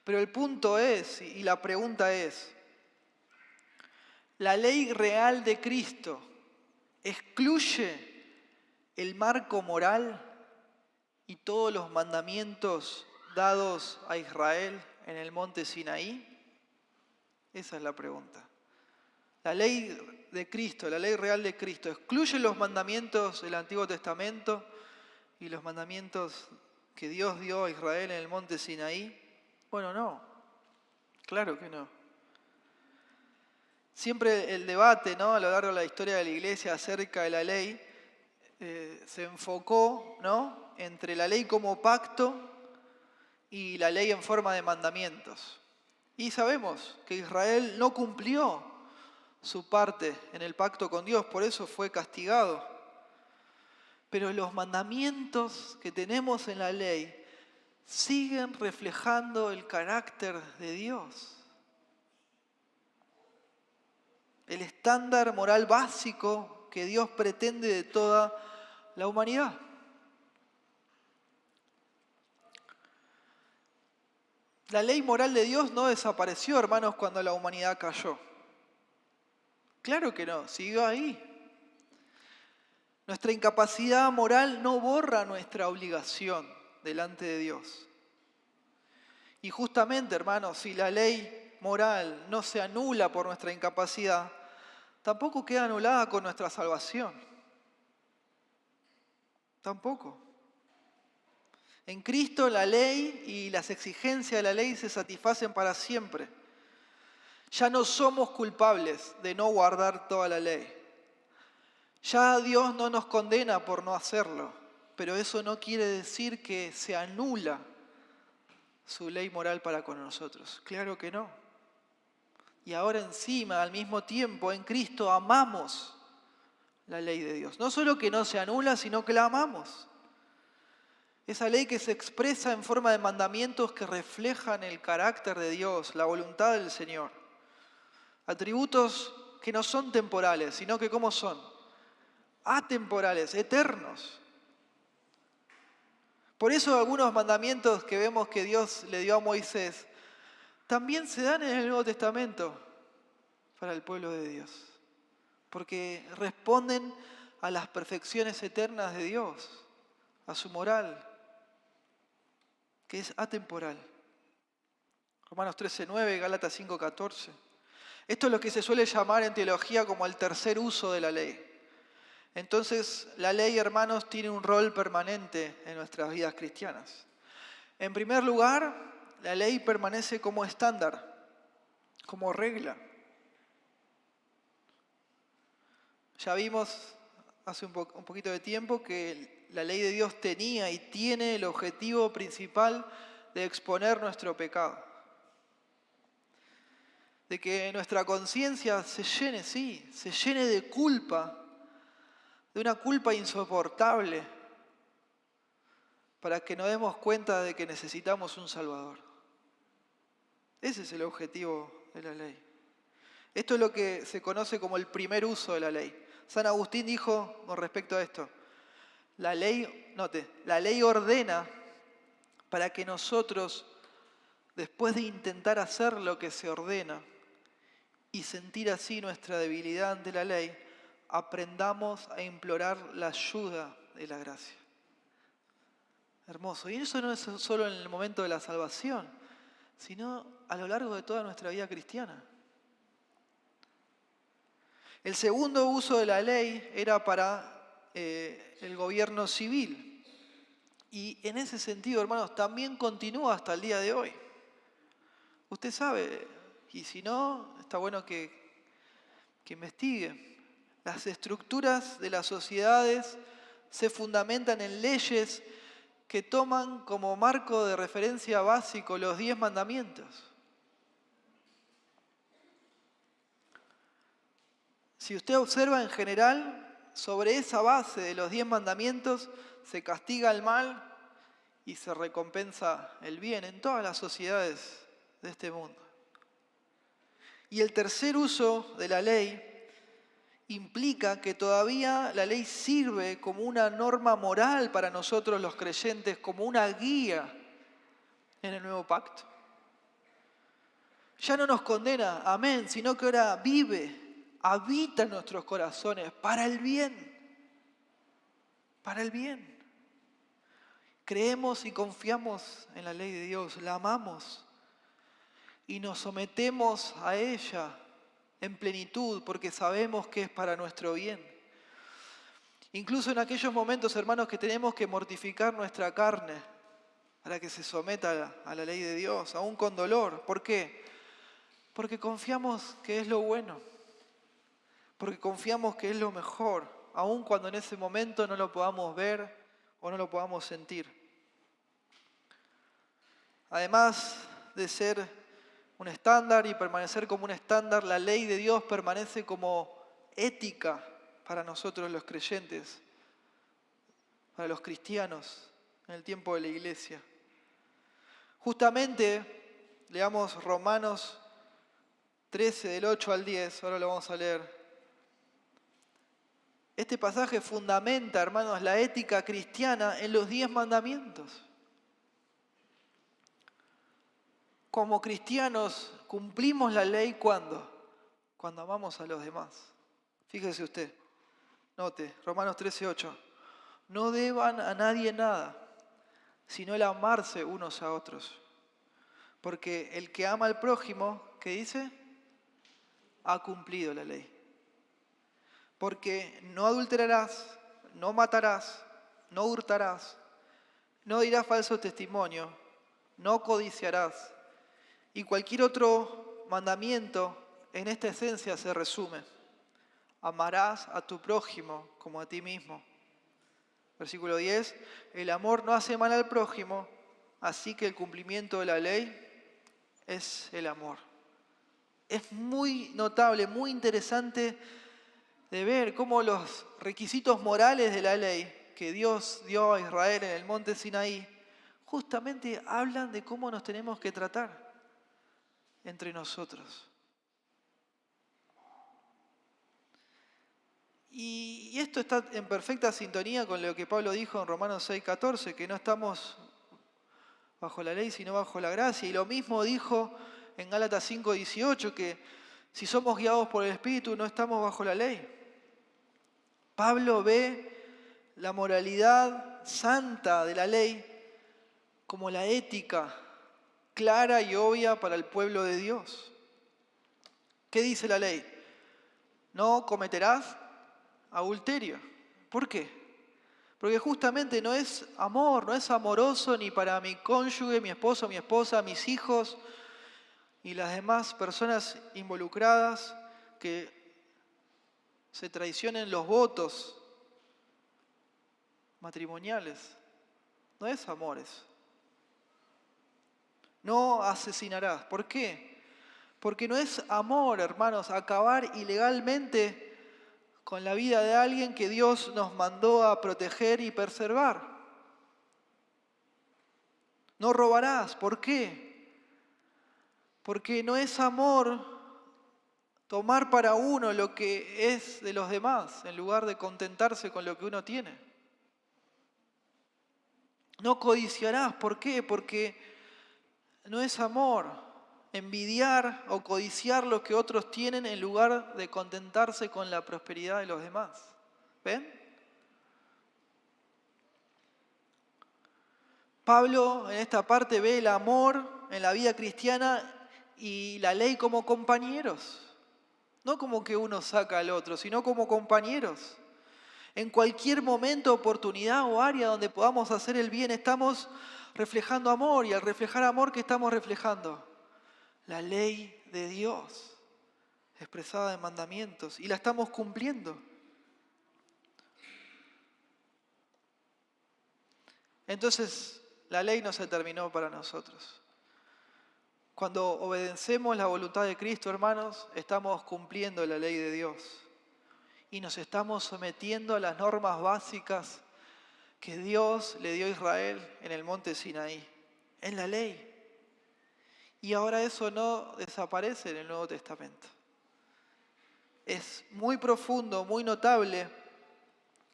Pero el punto es, y la pregunta es, ¿la ley real de Cristo excluye el marco moral y todos los mandamientos dados a Israel en el monte Sinaí? Esa es la pregunta. La ley de Cristo, la ley real de Cristo, ¿excluye los mandamientos del Antiguo Testamento y los mandamientos que Dios dio a Israel en el monte Sinaí? Bueno, no. Claro que no. Siempre el debate, ¿no?, a lo largo de la historia de la Iglesia acerca de la ley se enfocó, ¿no?, entre la ley como pacto y la ley en forma de mandamientos. Y sabemos que Israel no cumplió su parte en el pacto con Dios, por eso fue castigado. Pero los mandamientos que tenemos en la ley siguen reflejando el carácter de Dios. El estándar moral básico que Dios pretende de toda la humanidad. La ley moral de Dios no desapareció, hermanos, cuando la humanidad cayó. Claro que no, siguió ahí. Nuestra incapacidad moral no borra nuestra obligación delante de Dios. Y justamente, hermanos, si la ley moral no se anula por nuestra incapacidad, tampoco queda anulada con nuestra salvación. Tampoco. En Cristo la ley y las exigencias de la ley se satisfacen para siempre. Ya no somos culpables de no guardar toda la ley. Ya Dios no nos condena por no hacerlo, pero eso no quiere decir que se anula su ley moral para con nosotros. Claro que no. Y ahora encima, al mismo tiempo, en Cristo amamos la ley de Dios. No solo que no se anula, sino que la amamos. Esa ley que se expresa en forma de mandamientos que reflejan el carácter de Dios, la voluntad del Señor. Atributos que no son temporales, sino que ¿cómo son? Atemporales, eternos. Por eso algunos mandamientos que vemos que Dios le dio a Moisés también se dan en el Nuevo Testamento para el pueblo de Dios, porque responden a las perfecciones eternas de Dios, a su moral, que es atemporal. Romanos 13:9, Gálatas 5:14. Esto es lo que se suele llamar en teología como el tercer uso de la ley. Entonces, la ley, hermanos, tiene un rol permanente en nuestras vidas cristianas. En primer lugar, la ley permanece como estándar, como regla. Ya vimos hace un poquito de tiempo que la ley de Dios tenía y tiene el objetivo principal de exponer nuestro pecado. De que nuestra conciencia se llene de culpa, de una culpa insoportable, para que nos demos cuenta de que necesitamos un Salvador. Ese es el objetivo de la ley. Esto es lo que se conoce como el primer uso de la ley. San Agustín dijo con respecto a esto, la ley ordena para que nosotros, después de intentar hacer lo que se ordena, y sentir así nuestra debilidad ante la ley, aprendamos a implorar la ayuda de la gracia. Hermoso. Y eso no es solo en el momento de la salvación, sino a lo largo de toda nuestra vida cristiana. El segundo uso de la ley era para el gobierno civil. Y en ese sentido, hermanos, también continúa hasta el día de hoy. Usted sabe, y si no, está bueno que investigue. Las estructuras de las sociedades se fundamentan en leyes que toman como marco de referencia básico los 10 mandamientos. Si usted observa en general, sobre esa base de los 10 mandamientos se castiga el mal y se recompensa el bien en todas las sociedades de este mundo. Y el tercer uso de la ley implica que todavía la ley sirve como una norma moral para nosotros los creyentes, como una guía en el nuevo pacto. Ya no nos condena, amén, sino que ahora vive, habita en nuestros corazones para el bien. Para el bien. Creemos y confiamos en la ley de Dios, la amamos y nos sometemos a ella en plenitud porque sabemos que es para nuestro bien. Incluso en aquellos momentos, hermanos, que tenemos que mortificar nuestra carne para que se someta a la ley de Dios, aún con dolor. ¿Por qué? Porque confiamos que es lo bueno, porque confiamos que es lo mejor, aun cuando en ese momento no lo podamos ver o no lo podamos sentir. Además de ser un estándar y permanecer como un estándar, la ley de Dios permanece como ética para nosotros los creyentes, para los cristianos en el tiempo de la iglesia. Justamente, leamos Romanos 13, del 8 al 10, ahora lo vamos a leer. Este pasaje fundamenta, hermanos, la ética cristiana en los 10 mandamientos. Como cristianos cumplimos la ley ¿cuándo? Cuando amamos a los demás. Fíjese usted, note, Romanos 13:8. No deban a nadie nada, sino el amarse unos a otros. Porque el que ama al prójimo, ¿qué dice? Ha cumplido la ley. Porque no adulterarás, no matarás, no hurtarás, no dirás falso testimonio, no codiciarás. Y cualquier otro mandamiento en esta esencia se resume. Amarás a tu prójimo como a ti mismo. Versículo 10. El amor no hace mal al prójimo, así que el cumplimiento de la ley es el amor. Es muy notable, muy interesante de ver cómo los requisitos morales de la ley que Dios dio a Israel en el monte Sinaí justamente hablan de cómo nos tenemos que tratar entre nosotros. Y esto está en perfecta sintonía con lo que Pablo dijo en Romanos 6:14, que no estamos bajo la ley sino bajo la gracia. Y lo mismo dijo en Gálatas 5:18, que si somos guiados por el Espíritu no estamos bajo la ley. Pablo ve la moralidad santa de la ley como la ética clara y obvia para el pueblo de Dios. ¿Qué dice la ley? No cometerás adulterio. ¿Por qué? Porque justamente no es amor, no es amoroso ni para mi cónyuge, mi esposo, mi esposa, mis hijos y las demás personas involucradas que se traicionen los votos matrimoniales. No es amores. No asesinarás. ¿Por qué? Porque no es amor, hermanos, acabar ilegalmente con la vida de alguien que Dios nos mandó a proteger y preservar. No robarás. ¿Por qué? Porque no es amor tomar para uno lo que es de los demás, en lugar de contentarse con lo que uno tiene. No codiciarás. ¿Por qué? Porque no es amor envidiar o codiciar lo que otros tienen en lugar de contentarse con la prosperidad de los demás. ¿Ven? Pablo en esta parte ve el amor en la vida cristiana y la ley como compañeros. No como que uno saca al otro, sino como compañeros. En cualquier momento, oportunidad o área donde podamos hacer el bien, estamos reflejando amor. Y al reflejar amor, ¿qué estamos reflejando? La ley de Dios, expresada en mandamientos. Y la estamos cumpliendo. Entonces, la ley no se terminó para nosotros. Cuando obedecemos la voluntad de Cristo, hermanos, estamos cumpliendo la ley de Dios. Y nos estamos sometiendo a las normas básicas que Dios le dio a Israel en el monte Sinaí, en la ley. Y ahora eso no desaparece en el Nuevo Testamento. Es muy profundo, muy notable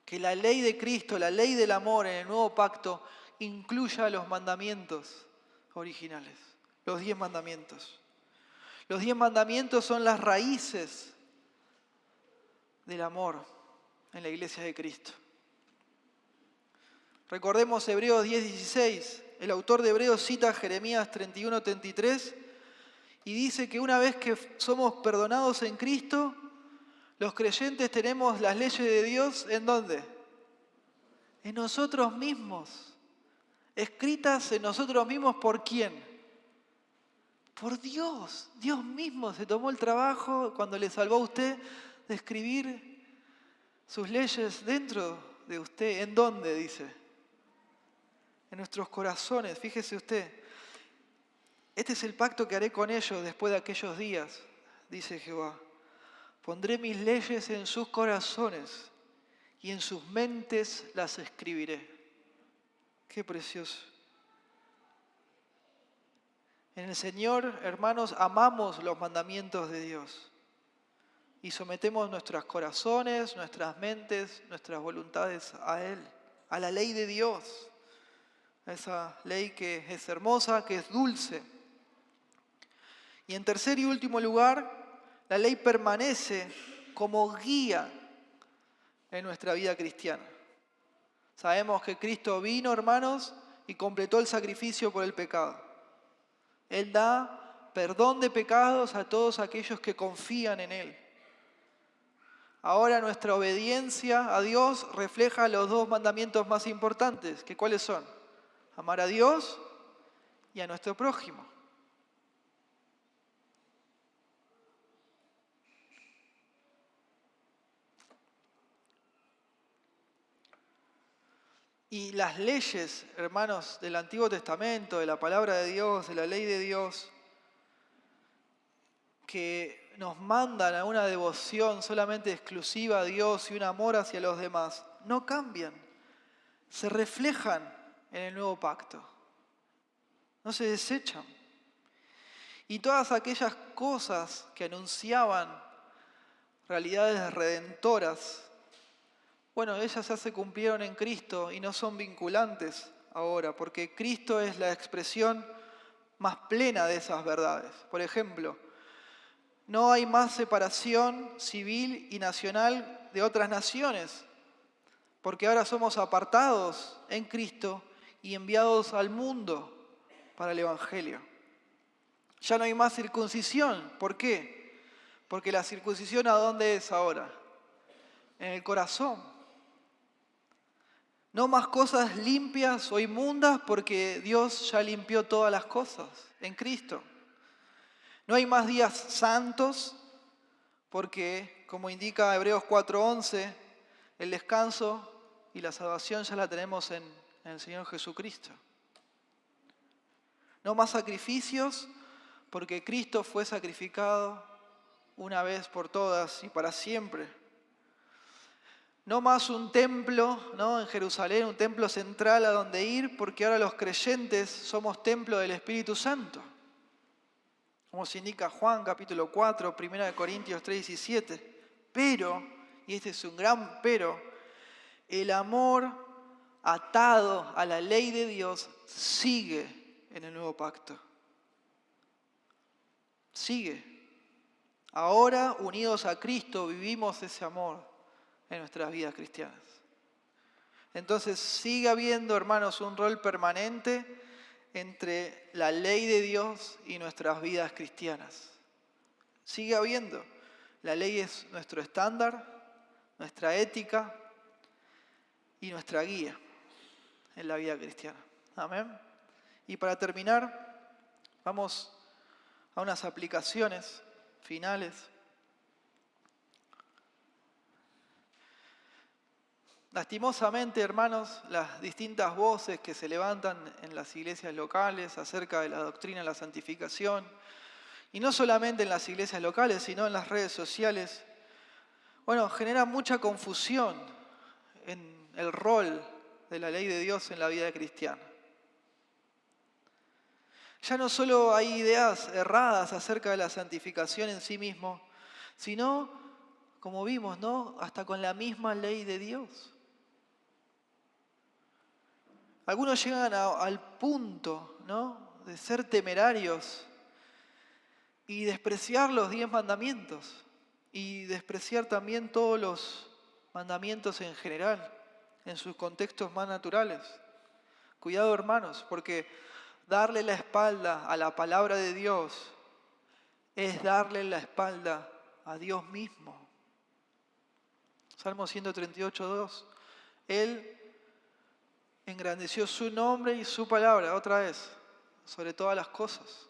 que la ley de Cristo, la ley del amor en el nuevo pacto, incluya los mandamientos originales, los 10 mandamientos. Los 10 mandamientos son las raíces del amor en la iglesia de Cristo. Recordemos Hebreos 10:16. El autor de Hebreos cita Jeremías 31:33 y dice que una vez que somos perdonados en Cristo, los creyentes tenemos las leyes de Dios, ¿en dónde? En nosotros mismos. Escritas en nosotros mismos, ¿por quién? Por Dios. Dios mismo se tomó el trabajo, cuando le salvó a usted, de escribir sus leyes dentro de usted. ¿En dónde? Dice. En nuestros corazones. Fíjese usted. Este es el pacto que haré con ellos después de aquellos días, dice Jehová. Pondré mis leyes en sus corazones y en sus mentes las escribiré. Qué precioso. En el Señor, hermanos, amamos los mandamientos de Dios y sometemos nuestros corazones, nuestras mentes, nuestras voluntades a Él, a la ley de Dios, a esa ley que es hermosa, que es dulce. Y en tercer y último lugar, la ley permanece como guía en nuestra vida cristiana. Sabemos que Cristo vino, hermanos, y completó el sacrificio por el pecado. Él da perdón de pecados a todos aquellos que confían en Él. Ahora nuestra obediencia a Dios refleja los 2 mandamientos más importantes, que ¿cuáles son? Amar a Dios y a nuestro prójimo. Y las leyes, hermanos, del Antiguo Testamento, de la palabra de Dios, de la ley de Dios, que nos mandan a una devoción solamente exclusiva a Dios y un amor hacia los demás, no cambian, se reflejan en el nuevo pacto, no se desechan. Y todas aquellas cosas que anunciaban realidades redentoras, bueno, ellas ya se cumplieron en Cristo y no son vinculantes ahora, porque Cristo es la expresión más plena de esas verdades. Por ejemplo, no hay más separación civil y nacional de otras naciones, porque ahora somos apartados en Cristo y enviados al mundo para el Evangelio. Ya no hay más circuncisión. ¿Por qué? Porque la circuncisión, ¿a dónde es ahora? En el corazón. No más cosas limpias o inmundas, porque Dios ya limpió todas las cosas en Cristo. No hay más días santos, porque, como indica Hebreos 4:11, el descanso y la salvación ya la tenemos en el Señor Jesucristo. No más sacrificios, porque Cristo fue sacrificado una vez por todas y para siempre. No más un templo, ¿no? En Jerusalén, un templo central a donde ir, porque ahora los creyentes somos templo del Espíritu Santo. Como se indica Juan capítulo 4, 1 Corintios 3:17. Pero, y este es un gran pero, el amor atado a la ley de Dios sigue en el nuevo pacto. Sigue. Ahora, unidos a Cristo, vivimos ese amor en nuestras vidas cristianas. Entonces sigue habiendo, hermanos, un rol permanente entre la ley de Dios y nuestras vidas cristianas. Sigue habiendo. La ley es nuestro estándar, nuestra ética y nuestra guía en la vida cristiana. Amén. Y para terminar, vamos a unas aplicaciones finales. Lastimosamente, hermanos, las distintas voces que se levantan en las iglesias locales acerca de la doctrina de la santificación, y no solamente en las iglesias locales, sino en las redes sociales, generan mucha confusión en el rol de la ley de Dios en la vida cristiana. Ya no solo hay ideas erradas acerca de la santificación en sí mismo, sino, como vimos, ¿no?, hasta con la misma ley de Dios. Algunos llegan al punto, ¿no?, de ser temerarios y despreciar los 10 mandamientos y despreciar también todos los mandamientos en general, en sus contextos más naturales. Cuidado, hermanos, porque darle la espalda a la palabra de Dios es darle la espalda a Dios mismo. Salmo 138:2. Él engrandeció su nombre y su palabra, otra vez, sobre todas las cosas.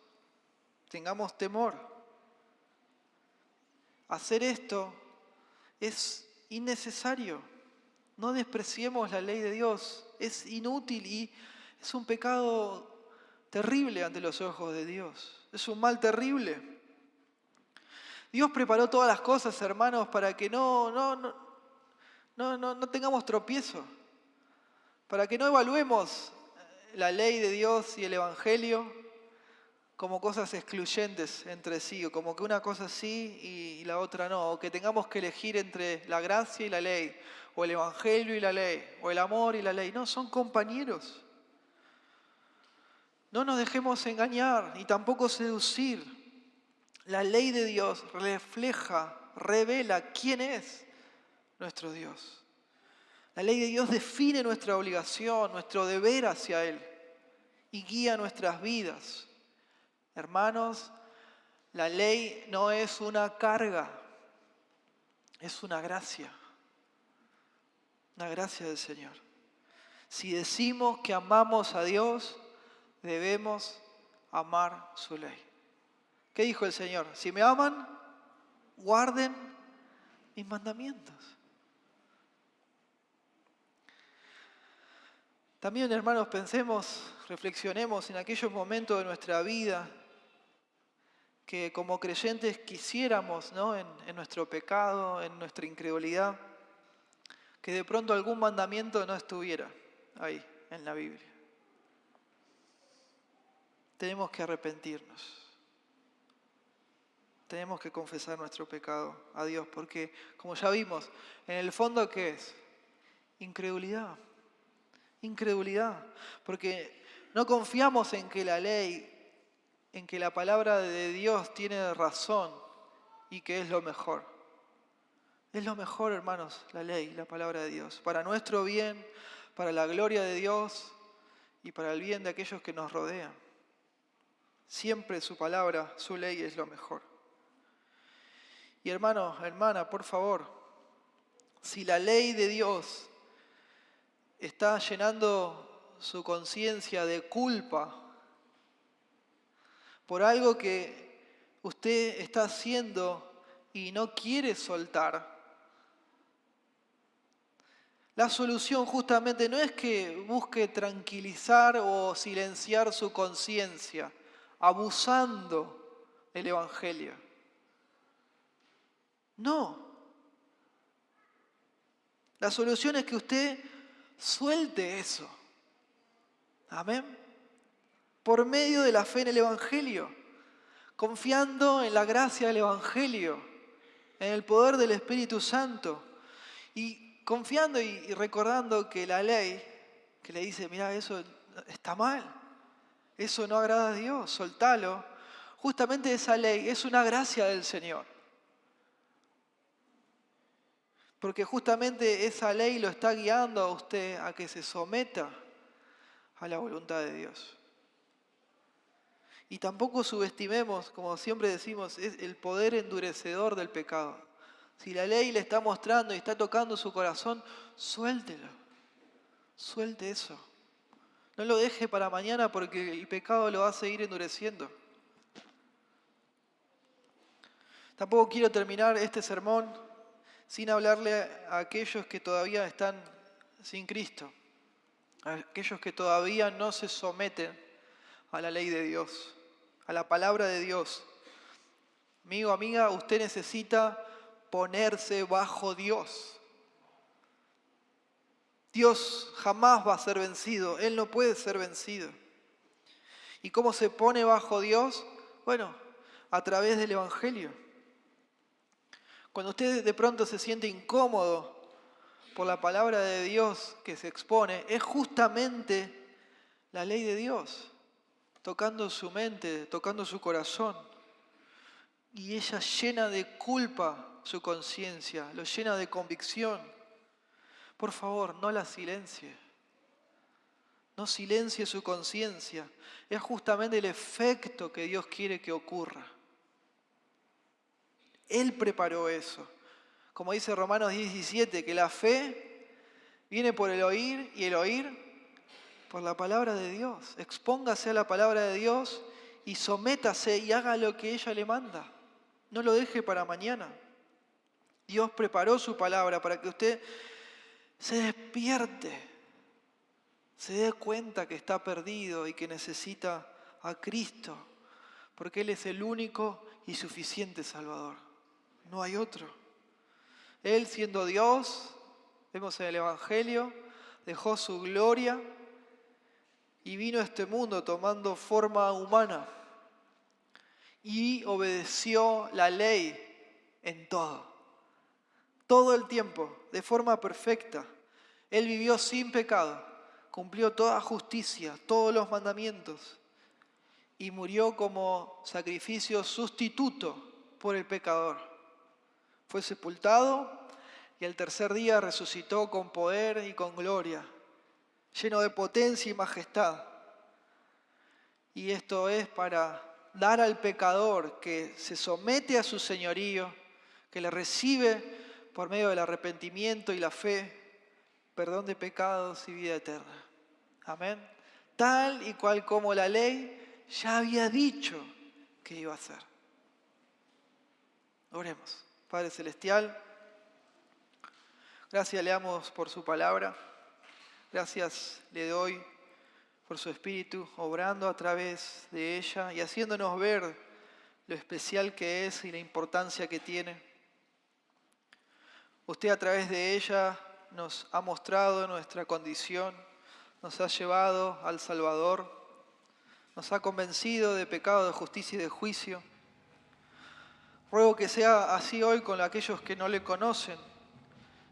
Tengamos temor. Hacer esto es innecesario. No despreciemos la ley de Dios. Es inútil y es un pecado terrible ante los ojos de Dios. Es un mal terrible. Dios preparó todas las cosas, hermanos, para que no tengamos tropiezo. Para que no evaluemos la ley de Dios y el Evangelio como cosas excluyentes entre sí, o como que una cosa sí y la otra no, o que tengamos que elegir entre la gracia y la ley, o el Evangelio y la ley, o el amor y la ley. No, son compañeros. No nos dejemos engañar ni tampoco seducir. La ley de Dios refleja, revela quién es nuestro Dios. La ley de Dios define nuestra obligación, nuestro deber hacia Él y guía nuestras vidas. Hermanos, la ley no es una carga, es una gracia del Señor. Si decimos que amamos a Dios, debemos amar su ley. ¿Qué dijo el Señor? Si me aman, guarden mis mandamientos. También, hermanos, pensemos, reflexionemos en aquellos momentos de nuestra vida que como creyentes quisiéramos, ¿no?, en nuestro pecado, en nuestra incredulidad, que de pronto algún mandamiento no estuviera ahí en la Biblia. Tenemos que arrepentirnos. Tenemos que confesar nuestro pecado a Dios, porque, como ya vimos, en el fondo, ¿qué es? Incredulidad. Incredulidad. Porque no confiamos en que la ley, en que la palabra de Dios tiene razón y que es lo mejor. Es lo mejor, hermanos, la ley, la palabra de Dios, para nuestro bien, para la gloria de Dios y para el bien de aquellos que nos rodean. Siempre su palabra, su ley es lo mejor. Y hermano, hermana, por favor, si la ley de Dios está llenando su conciencia de culpa por algo que usted está haciendo y no quiere soltar, la solución justamente no es que busque tranquilizar o silenciar su conciencia, abusando del Evangelio. No. La solución es que usted suelte eso. Amén. Por medio de la fe en el Evangelio, confiando en la gracia del Evangelio, en el poder del Espíritu Santo y confiando y recordando que la ley que le dice, mira, eso está mal, eso no agrada a Dios, soltalo. justamente esa ley es una gracia del Señor. Porque justamente esa ley lo está guiando a usted a que se someta a la voluntad de Dios. Y tampoco subestimemos, como siempre decimos, es el poder endurecedor del pecado. Si la ley le está mostrando y está tocando su corazón, suéltelo. Suelte eso. No lo deje para mañana porque el pecado lo va a seguir endureciendo. Tampoco quiero terminar este sermón sin hablarle a aquellos que todavía están sin Cristo, a aquellos que todavía no se someten a la ley de Dios, a la palabra de Dios. Amigo, amiga, usted necesita ponerse bajo Dios. Dios jamás va a ser vencido, Él no puede ser vencido. ¿Y cómo se pone bajo Dios? Bueno, a través del Evangelio. Cuando usted de pronto se siente incómodo por la palabra de Dios que se expone, es justamente la ley de Dios, tocando su mente, tocando su corazón. Y ella llena de culpa su conciencia, lo llena de convicción. Por favor, no la silencie. No silencie su conciencia. Es justamente el efecto que Dios quiere que ocurra. Él preparó eso. Como dice Romanos 10:17, que la fe viene por el oír y el oír por la palabra de Dios. Expóngase a la palabra de Dios y sométase y haga lo que ella le manda. No lo deje para mañana. Dios preparó su palabra para que usted se despierte, se dé cuenta que está perdido y que necesita a Cristo, porque Él es el único y suficiente Salvador. No hay otro. Él, siendo Dios, vemos en el Evangelio, dejó su gloria y vino a este mundo tomando forma humana y obedeció la ley en todo el tiempo, de forma perfecta. Él vivió sin pecado, cumplió toda justicia, todos los mandamientos y murió como sacrificio sustituto por el pecador. Fue sepultado y al tercer día resucitó con poder y con gloria, lleno de potencia y majestad. Y esto es para dar al pecador que se somete a su señorío, que le recibe por medio del arrepentimiento y la fe, perdón de pecados y vida eterna. Amén. Tal y cual como la ley ya había dicho que iba a ser. Oremos. Padre Celestial, gracias le damos por su palabra. Gracias le doy por su Espíritu obrando a través de ella y haciéndonos ver lo especial que es y la importancia que tiene. Usted a través de ella nos ha mostrado nuestra condición, nos ha llevado al Salvador, nos ha convencido de pecado, de justicia y de juicio. Ruego que sea así hoy con aquellos que no le conocen,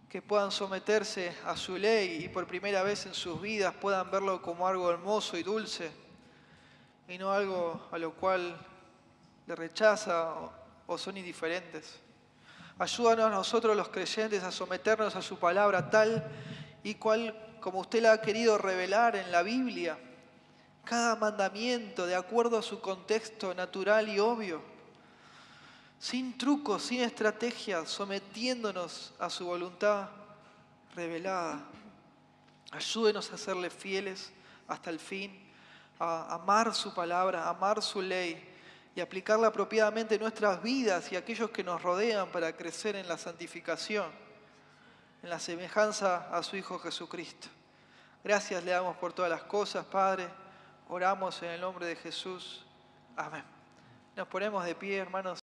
que puedan someterse a su ley y por primera vez en sus vidas puedan verlo como algo hermoso y dulce y no algo a lo cual le rechaza o son indiferentes. Ayúdanos a nosotros los creyentes a someternos a su palabra tal y cual como usted la ha querido revelar en la Biblia, cada mandamiento de acuerdo a su contexto natural y obvio, sin trucos, sin estrategias, sometiéndonos a su voluntad revelada. Ayúdenos a serle fieles hasta el fin, a amar su palabra, a amar su ley y aplicarla apropiadamente en nuestras vidas y a aquellos que nos rodean para crecer en la santificación, en la semejanza a su Hijo Jesucristo. Gracias le damos por todas las cosas, Padre. Oramos en el nombre de Jesús. Amén. Nos ponemos de pie, hermanos.